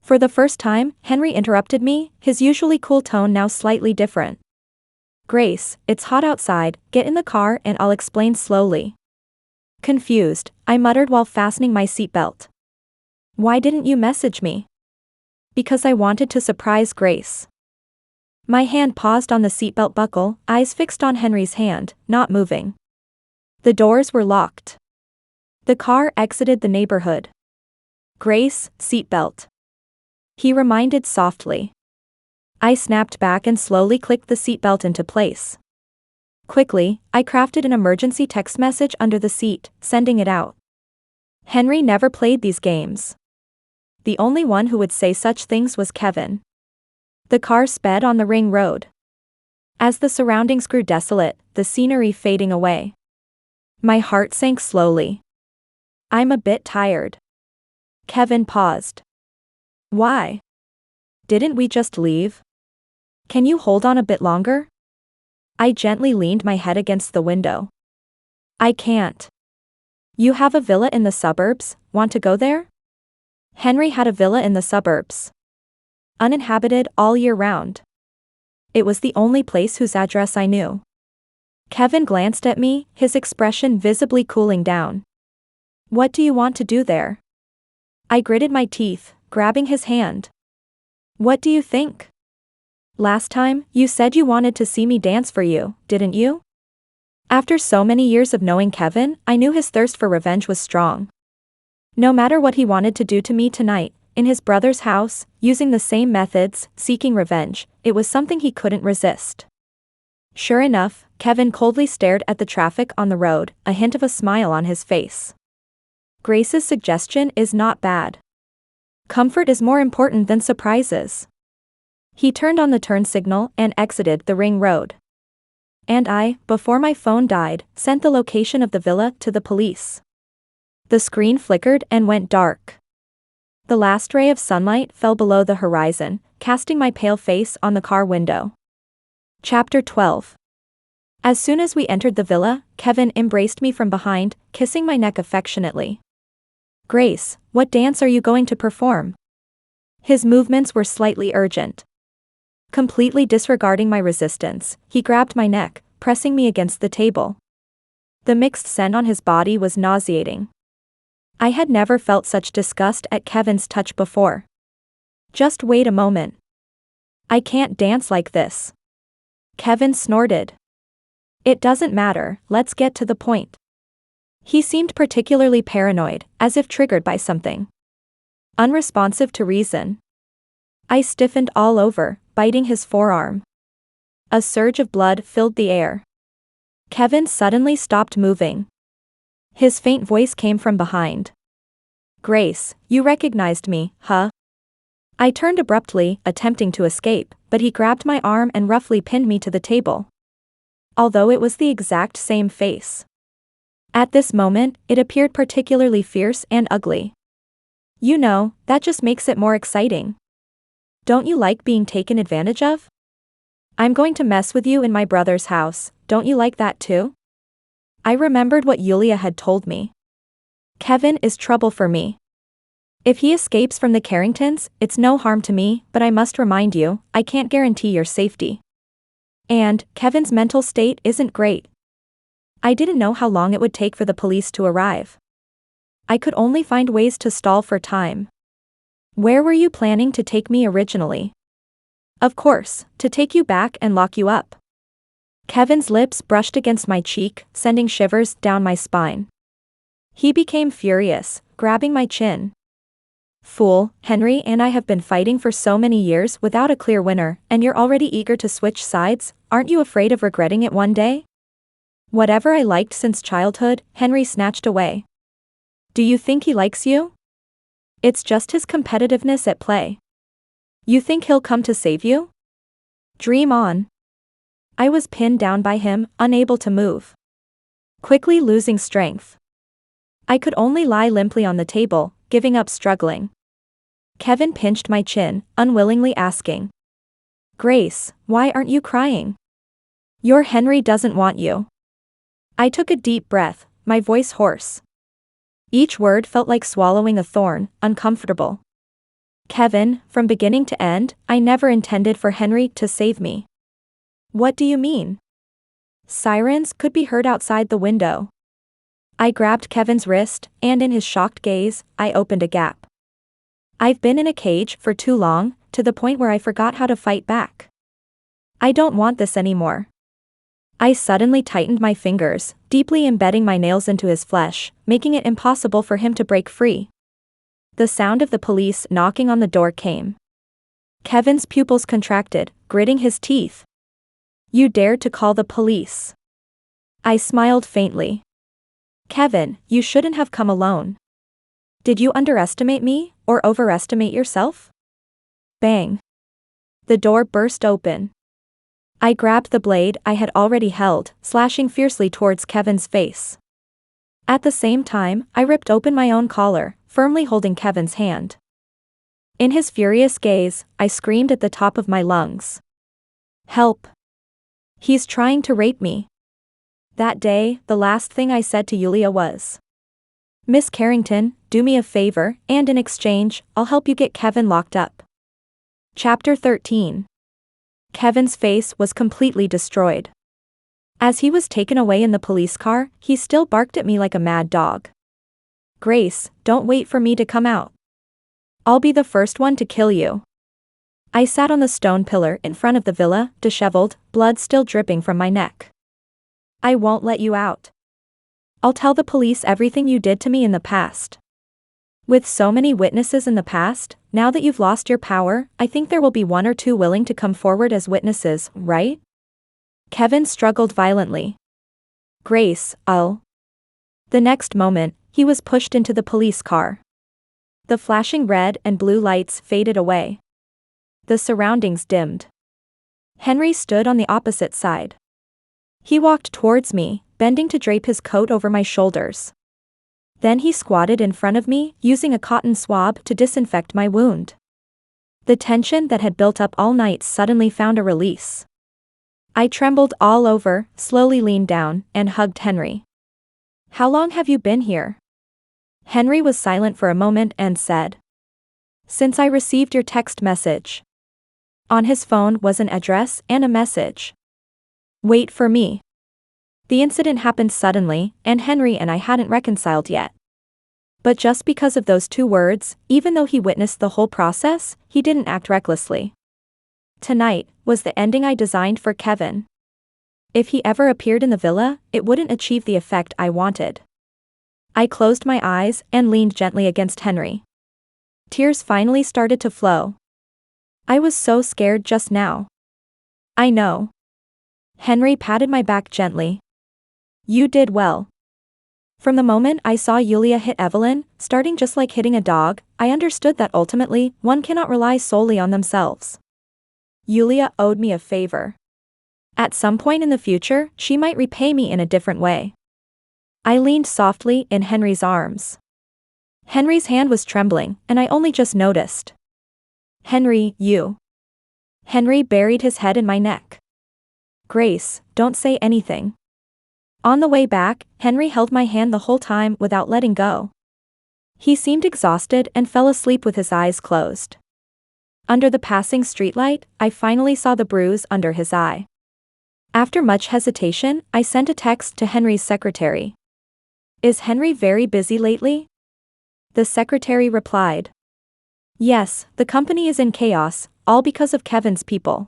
For the first time, Henry interrupted me, his usually cool tone now slightly different. "Grace, it's hot outside, get in the car and I'll explain slowly." Confused, I muttered while fastening my seatbelt. "Why didn't you message me?" "Because I wanted to surprise Grace." My hand paused on the seatbelt buckle, eyes fixed on Henry's hand, not moving. The doors were locked. The car exited the neighborhood. "Grace, seatbelt," he reminded softly. I snapped back and slowly clicked the seatbelt into place. Quickly, I crafted an emergency text message under the seat, sending it out. Henry never played these games. The only one who would say such things was Kevin. The car sped on the ring road. As the surroundings grew desolate, the scenery fading away. My heart sank slowly. "I'm a bit tired." Kevin paused. "Why? Didn't we just leave? Can you hold on a bit longer?" I gently leaned my head against the window. "I can't." "You have a villa in the suburbs, want to go there?" Henry had a villa in the suburbs. Uninhabited all year round. It was the only place whose address I knew. Kevin glanced at me, his expression visibly cooling down. "What do you want to do there?" I gritted my teeth, grabbing his hand. "What do you think? Last time, you said you wanted to see me dance for you, didn't you?" After so many years of knowing Kevin, I knew his thirst for revenge was strong. No matter what he wanted to do to me tonight, in his brother's house, using the same methods, seeking revenge, it was something he couldn't resist. Sure enough, Kevin coldly stared at the traffic on the road, a hint of a smile on his face. "Grace's suggestion is not bad. Comfort is more important than surprises." He turned on the turn signal and exited the ring road. And I, before my phone died, sent the location of the villa to the police. The screen flickered and went dark. The last ray of sunlight fell below the horizon, casting my pale face on the car window. Chapter 12. As soon as we entered the villa, Kevin embraced me from behind, kissing my neck affectionately. "Grace, what dance are you going to perform?" His movements were slightly urgent. Completely disregarding my resistance, he grabbed my neck, pressing me against the table. The mixed scent on his body was nauseating. I had never felt such disgust at Kevin's touch before. "Just wait a moment. I can't dance like this." Kevin snorted. "It doesn't matter, let's get to the point." He seemed particularly paranoid, as if triggered by something. Unresponsive to reason. I stiffened all over, biting his forearm. A surge of blood filled the air. Kevin suddenly stopped moving. His faint voice came from behind. "Grace, you recognized me, huh?" I turned abruptly, attempting to escape, but he grabbed my arm and roughly pinned me to the table. Although it was the exact same face. At this moment, it appeared particularly fierce and ugly. You know, that just makes it more exciting. Don't you like being taken advantage of? I'm going to mess with you in my brother's house, don't you like that too? I remembered what Yulia had told me. Kevin is trouble for me. If he escapes from the Carringtons, it's no harm to me, but I must remind you, I can't guarantee your safety. And, Kevin's mental state isn't great. I didn't know how long it would take for the police to arrive. I could only find ways to stall for time. Where were you planning to take me originally? Of course, to take you back and lock you up. Kevin's lips brushed against my cheek, sending shivers down my spine. He became furious, grabbing my chin. Fool, Henry and I have been fighting for so many years without a clear winner, and you're already eager to switch sides, aren't you afraid of regretting it one day? Whatever I liked since childhood, Henry snatched away. Do you think he likes you? It's just his competitiveness at play. You think he'll come to save you? Dream on. I was pinned down by him, unable to move. Quickly losing strength. I could only lie limply on the table, giving up struggling. Kevin pinched my chin, unwillingly asking. Grace, why aren't you crying? Your Henry doesn't want you. I took a deep breath, my voice hoarse. Each word felt like swallowing a thorn, uncomfortable. Kevin, from beginning to end, I never intended for Henry to save me. What do you mean? Sirens could be heard outside the window. I grabbed Kevin's wrist, and in his shocked gaze, I opened a gap. I've been in a cage for too long, to the point where I forgot how to fight back. I don't want this anymore. I suddenly tightened my fingers, deeply embedding my nails into his flesh, making it impossible for him to break free. The sound of the police knocking on the door came. Kevin's pupils contracted, gritting his teeth. You dared to call the police. I smiled faintly. Kevin, you shouldn't have come alone. Did you underestimate me, or overestimate yourself? Bang. The door burst open. I grabbed the blade I had already held, slashing fiercely towards Kevin's face. At the same time, I ripped open my own collar, firmly holding Kevin's hand. In his furious gaze, I screamed at the top of my lungs. Help! He's trying to rape me. That day, the last thing I said to Yulia was, Miss Carrington, do me a favor, and in exchange, I'll help you get Kevin locked up. Chapter 13. Kevin's face was completely destroyed. As he was taken away in the police car, he still barked at me like a mad dog. Grace, don't wait for me to come out. I'll be the first one to kill you. I sat on the stone pillar in front of the villa, disheveled, blood still dripping from my neck. I won't let you out. I'll tell the police everything you did to me in the past. With so many witnesses in the past, now that you've lost your power, I think there will be one or two willing to come forward as witnesses, right? Kevin struggled violently. Grace, I'll. The next moment, he was pushed into the police car. The flashing red and blue lights faded away. The surroundings dimmed. Henry stood on the opposite side. He walked towards me, bending to drape his coat over my shoulders. Then he squatted in front of me, using a cotton swab to disinfect my wound. The tension that had built up all night suddenly found a release. I trembled all over, slowly leaned down, and hugged Henry. How long have you been here? Henry was silent for a moment and said, Since I received your text message. On his phone was an address and a message. Wait for me. The incident happened suddenly, and Henry and I hadn't reconciled yet. But just because of those two words, even though he witnessed the whole process, he didn't act recklessly. Tonight was the ending I designed for Kevin. If he ever appeared in the villa, it wouldn't achieve the effect I wanted. I closed my eyes and leaned gently against Henry. Tears finally started to flow. I was so scared just now. I know. Henry patted my back gently. You did well. From the moment I saw Yulia hit Evelyn, starting just like hitting a dog, I understood that ultimately, one cannot rely solely on themselves. Yulia owed me a favor. At some point in the future, she might repay me in a different way. I leaned softly in Henry's arms. Henry's hand was trembling, and I only just noticed. Henry, you. Henry buried his head in my neck. Grace, don't say anything. On the way back, Henry held my hand the whole time without letting go. He seemed exhausted and fell asleep with his eyes closed. Under the passing streetlight, I finally saw the bruise under his eye. After much hesitation, I sent a text to Henry's secretary. Is Henry very busy lately? The secretary replied. Yes, the company is in chaos, all because of Kevin's people.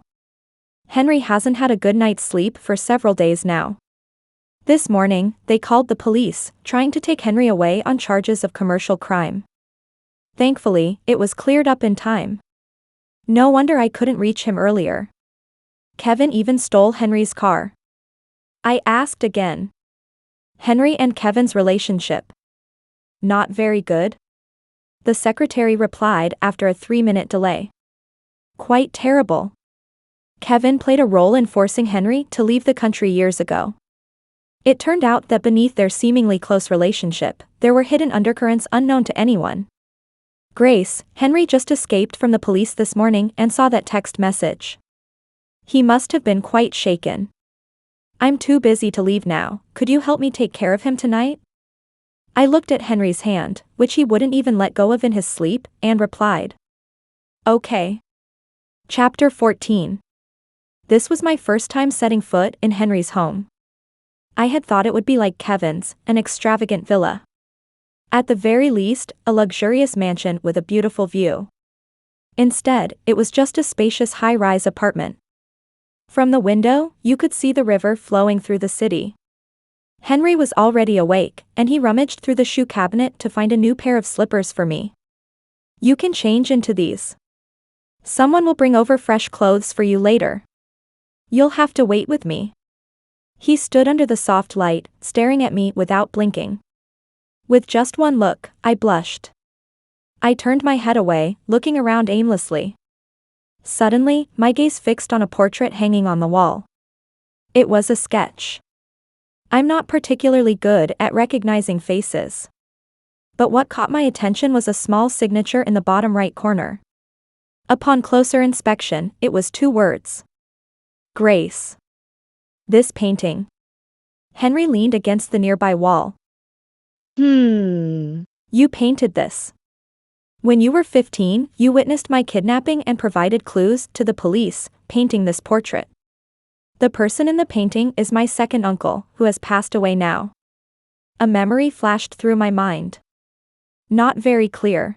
Henry hasn't had a good night's sleep for several days now. This morning, they called the police, trying to take Henry away on charges of commercial crime. Thankfully, it was cleared up in time. No wonder I couldn't reach him earlier. Kevin even stole Henry's car. I asked again. Henry and Kevin's relationship. Not very good? The secretary replied after a 3-minute delay. Quite terrible. Kevin played a role in forcing Henry to leave the country years ago. It turned out that beneath their seemingly close relationship, there were hidden undercurrents unknown to anyone. Grace, Henry just escaped from the police this morning and saw that text message. He must have been quite shaken. I'm too busy to leave now, could you help me take care of him tonight? I looked at Henry's hand, which he wouldn't even let go of in his sleep, and replied. Okay. Chapter 14. This was my first time setting foot in Henry's home. I had thought it would be like Kevin's, an extravagant villa. At the very least, a luxurious mansion with a beautiful view. Instead, it was just a spacious high-rise apartment. From the window, you could see the river flowing through the city. Henry was already awake, and he rummaged through the shoe cabinet to find a new pair of slippers for me. You can change into these. Someone will bring over fresh clothes for you later. You'll have to wait with me. He stood under the soft light, staring at me without blinking. With just one look, I blushed. I turned my head away, looking around aimlessly. Suddenly, my gaze fixed on a portrait hanging on the wall. It was a sketch. I'm not particularly good at recognizing faces. But what caught my attention was a small signature in the bottom right corner. Upon closer inspection, it was 2 words. Grace. This painting. Henry leaned against the nearby wall. You painted this. When you were 15, you witnessed my kidnapping and provided clues to the police, painting this portrait. The person in the painting is my second uncle, who has passed away now. A memory flashed through my mind. Not very clear.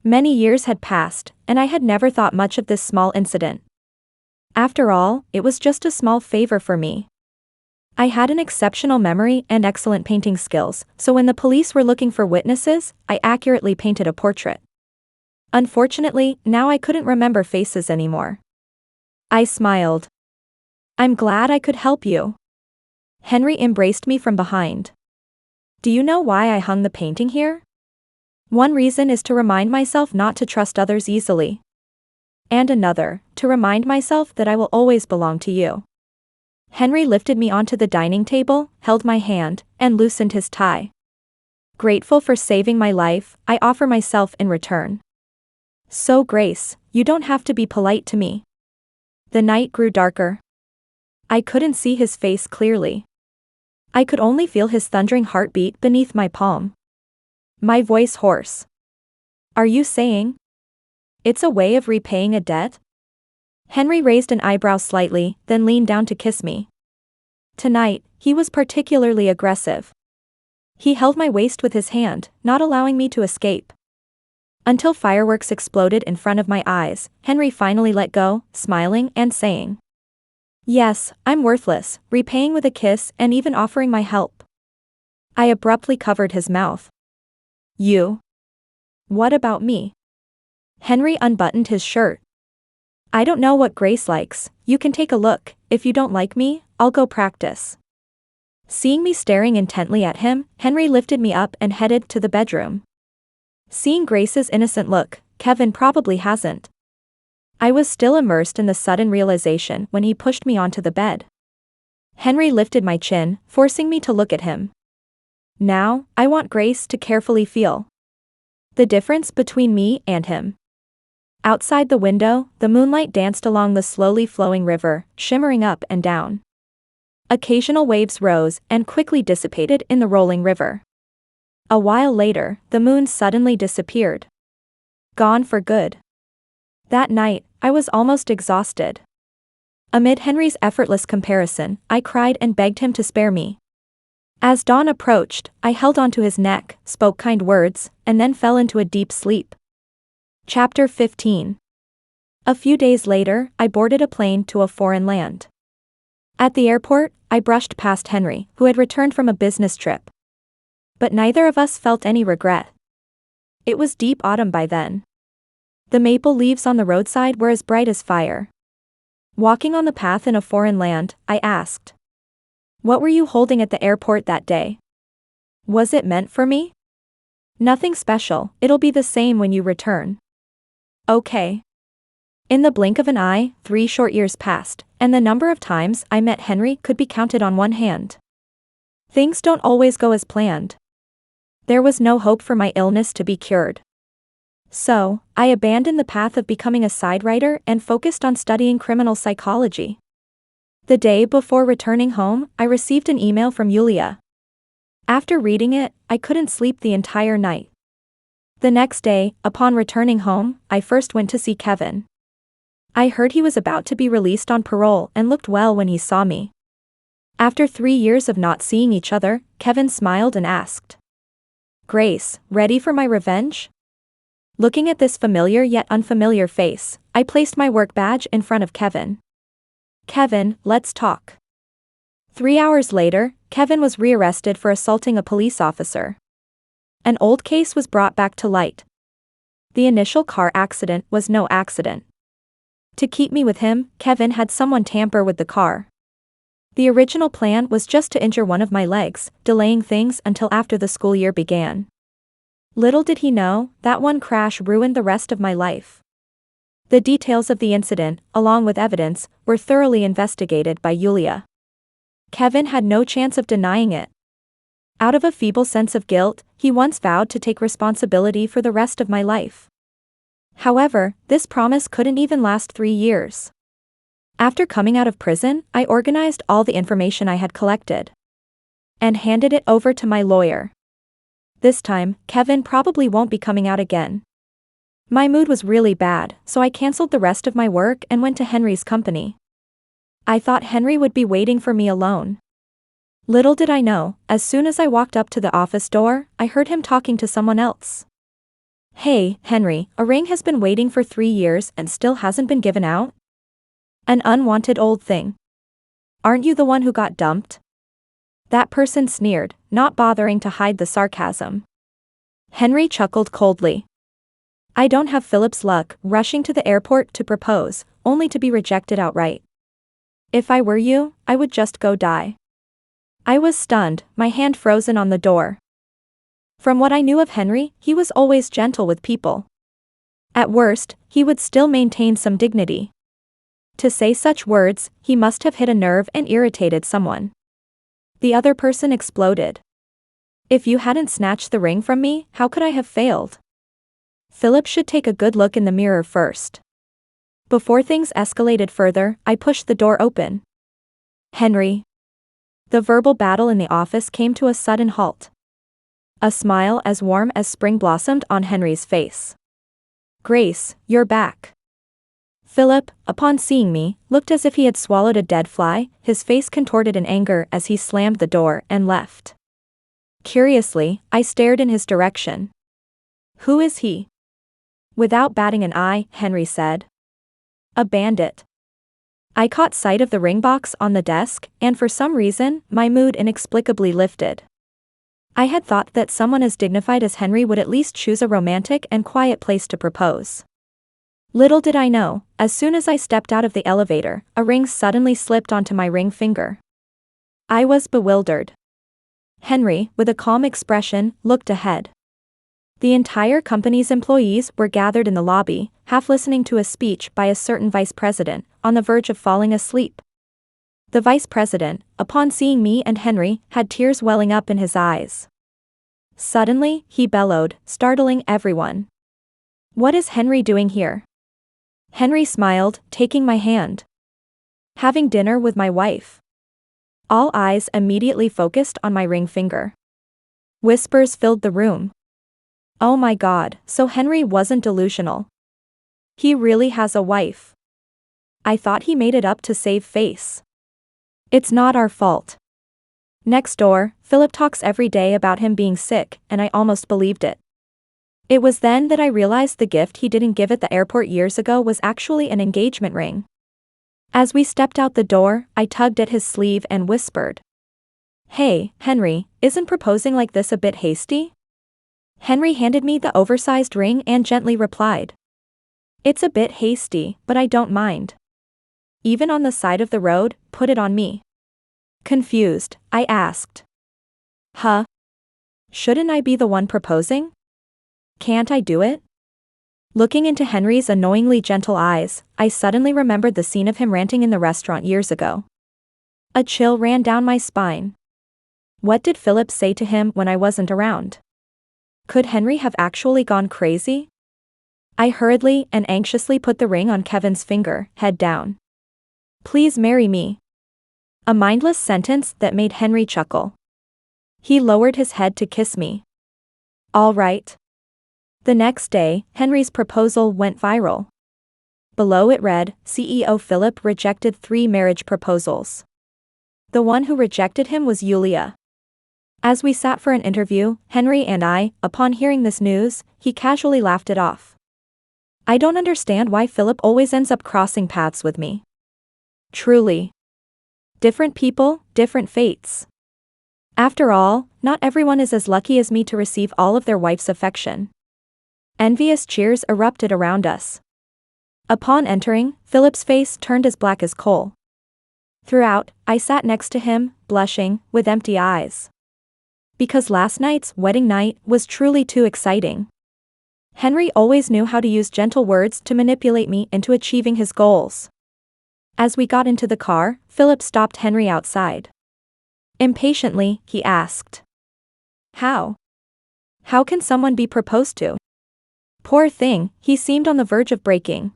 Many years had passed, and I had never thought much of this small incident. After all, it was just a small favor for me. I had an exceptional memory and excellent painting skills, so when the police were looking for witnesses, I accurately painted a portrait. Unfortunately, now I couldn't remember faces anymore. I smiled. I'm glad I could help you. Henry embraced me from behind. Do you know why I hung the painting here? One reason is to remind myself not to trust others easily. And another, to remind myself that I will always belong to you. Henry lifted me onto the dining table, held my hand, and loosened his tie. Grateful for saving my life, I offer myself in return. So Grace, you don't have to be polite to me. The night grew darker. I couldn't see his face clearly. I could only feel his thundering heartbeat beneath my palm. My voice hoarse. Are you saying it's a way of repaying a debt? Henry raised an eyebrow slightly, then leaned down to kiss me. Tonight, he was particularly aggressive. He held my waist with his hand, not allowing me to escape. Until fireworks exploded in front of my eyes, Henry finally let go, smiling and saying, Yes, I'm worthless, repaying with a kiss and even offering my help. I abruptly covered his mouth. You? What about me? Henry unbuttoned his shirt. I don't know what Grace likes, you can take a look, if you don't like me, I'll go practice. Seeing me staring intently at him, Henry lifted me up and headed to the bedroom. Seeing Grace's innocent look, Kevin probably hasn't. I was still immersed in the sudden realization when he pushed me onto the bed. Henry lifted my chin, forcing me to look at him. Now, I want Grace to carefully feel the difference between me and him. Outside the window, the moonlight danced along the slowly flowing river, shimmering up and down. Occasional waves rose and quickly dissipated in the rolling river. A while later, the moon suddenly disappeared. Gone for good. That night, I was almost exhausted. Amid Henry's effortless comparison, I cried and begged him to spare me. As dawn approached, I held onto his neck, spoke kind words, and then fell into a deep sleep. Chapter 15. A few days later, I boarded a plane to a foreign land. At the airport, I brushed past Henry, who had returned from a business trip. But neither of us felt any regret. It was deep autumn by then. The maple leaves on the roadside were as bright as fire. Walking on the path in a foreign land, I asked, "What were you holding at the airport that day? Was it meant for me?" "Nothing special, it'll be the same when you return." "Okay." In the blink of an eye, 3 short years passed, and the number of times I met Henry could be counted on one hand. Things don't always go as planned. There was no hope for my illness to be cured. So, I abandoned the path of becoming a side writer and focused on studying criminal psychology. The day before returning home, I received an email from Yulia. After reading it, I couldn't sleep the entire night. The next day, upon returning home, I first went to see Kevin. I heard he was about to be released on parole and looked well when he saw me. After 3 years of not seeing each other, Kevin smiled and asked, "Grace, ready for my revenge?" Looking at this familiar yet unfamiliar face, I placed my work badge in front of Kevin. "Kevin, let's talk." 3 hours later, Kevin was rearrested for assaulting a police officer. An old case was brought back to light. The initial car accident was no accident. To keep me with him, Kevin had someone tamper with the car. The original plan was just to injure one of my legs, delaying things until after the school year began. Little did he know, that one crash ruined the rest of my life. The details of the incident, along with evidence, were thoroughly investigated by Yulia. Kevin had no chance of denying it. Out of a feeble sense of guilt, he once vowed to take responsibility for the rest of my life. However, this promise couldn't even last 3 years. After coming out of prison, I organized all the information I had collected and handed it over to my lawyer. This time, Kevin probably won't be coming out again. My mood was really bad, so I canceled the rest of my work and went to Henry's company. I thought Henry would be waiting for me alone. Little did I know, as soon as I walked up to the office door, I heard him talking to someone else. "Hey, Henry, a ring has been waiting for 3 years and still hasn't been given out? An unwanted old thing. Aren't you the one who got dumped?" That person sneered, not bothering to hide the sarcasm. Henry chuckled coldly. "I don't have Philip's luck, rushing to the airport to propose, only to be rejected outright. If I were you, I would just go die." I was stunned, my hand frozen on the door. From what I knew of Henry, he was always gentle with people. At worst, he would still maintain some dignity. To say such words, he must have hit a nerve and irritated someone. The other person exploded. "If you hadn't snatched the ring from me, how could I have failed? Philip should take a good look in the mirror first." Before things escalated further, I pushed the door open. "Henry." The verbal battle in the office came to a sudden halt. A smile as warm as spring blossomed on Henry's face. "Grace, you're back." Philip, upon seeing me, looked as if he had swallowed a dead fly, his face contorted in anger as he slammed the door and left. Curiously, I stared in his direction. "Who is he?" Without batting an eye, Henry said. "A bandit." I caught sight of the ring box on the desk, and for some reason, my mood inexplicably lifted. I had thought that someone as dignified as Henry would at least choose a romantic and quiet place to propose. Little did I know, as soon as I stepped out of the elevator, a ring suddenly slipped onto my ring finger. I was bewildered. Henry, with a calm expression, looked ahead. The entire company's employees were gathered in the lobby, half listening to a speech by a certain vice president, on the verge of falling asleep. The vice president, upon seeing me and Henry, had tears welling up in his eyes. Suddenly, he bellowed, startling everyone. "What is Henry doing here?" Henry smiled, taking my hand. "Having dinner with my wife." All eyes immediately focused on my ring finger. Whispers filled the room. Oh my God, so Henry wasn't delusional. He really has a wife. I thought he made it up to save face. It's not our fault. Next door, Philip talks every day about him being sick, and I almost believed it. It was then that I realized the gift he didn't give at the airport years ago was actually an engagement ring. As we stepped out the door, I tugged at his sleeve and whispered. "Hey, Henry, isn't proposing like this a bit hasty?" Henry handed me the oversized ring and gently replied. "It's a bit hasty, but I don't mind. Even on the side of the road, put it on me." Confused, I asked. "Huh? Shouldn't I be the one proposing? Can't I do it?" Looking into Henry's annoyingly gentle eyes, I suddenly remembered the scene of him ranting in the restaurant years ago. A chill ran down my spine. What did Philip say to him when I wasn't around? Could Henry have actually gone crazy? I hurriedly and anxiously put the ring on Kevin's finger, head down. "Please marry me." A mindless sentence that made Henry chuckle. He lowered his head to kiss me. All right. The next day, Henry's proposal went viral. Below it read, CEO Philip rejected 3 marriage proposals. The one who rejected him was Yulia. As we sat for an interview, Henry and I, upon hearing this news, he casually laughed it off. I don't understand why Philip always ends up crossing paths with me. Truly. Different people, different fates. After all, not everyone is as lucky as me to receive all of their wife's affection. Envious cheers erupted around us. Upon entering, Philip's face turned as black as coal. Throughout, I sat next to him, blushing, with empty eyes. Because last night's wedding night was truly too exciting. Henry always knew how to use gentle words to manipulate me into achieving his goals. As we got into the car, Philip stopped Henry outside. Impatiently, he asked. How? How can someone be proposed to? Poor thing, he seemed on the verge of breaking.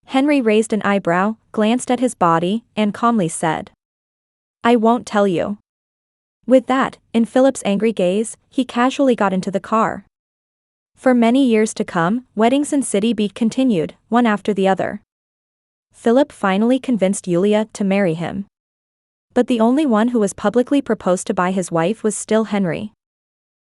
Henry raised an eyebrow, glanced at his body, and calmly said. I won't tell you. With that, in Philip's angry gaze, he casually got into the car. For many years to come, weddings in City Beat continued, one after the other. Philip finally convinced Yulia to marry him. But the only one who was publicly proposed to by his wife was still Henry.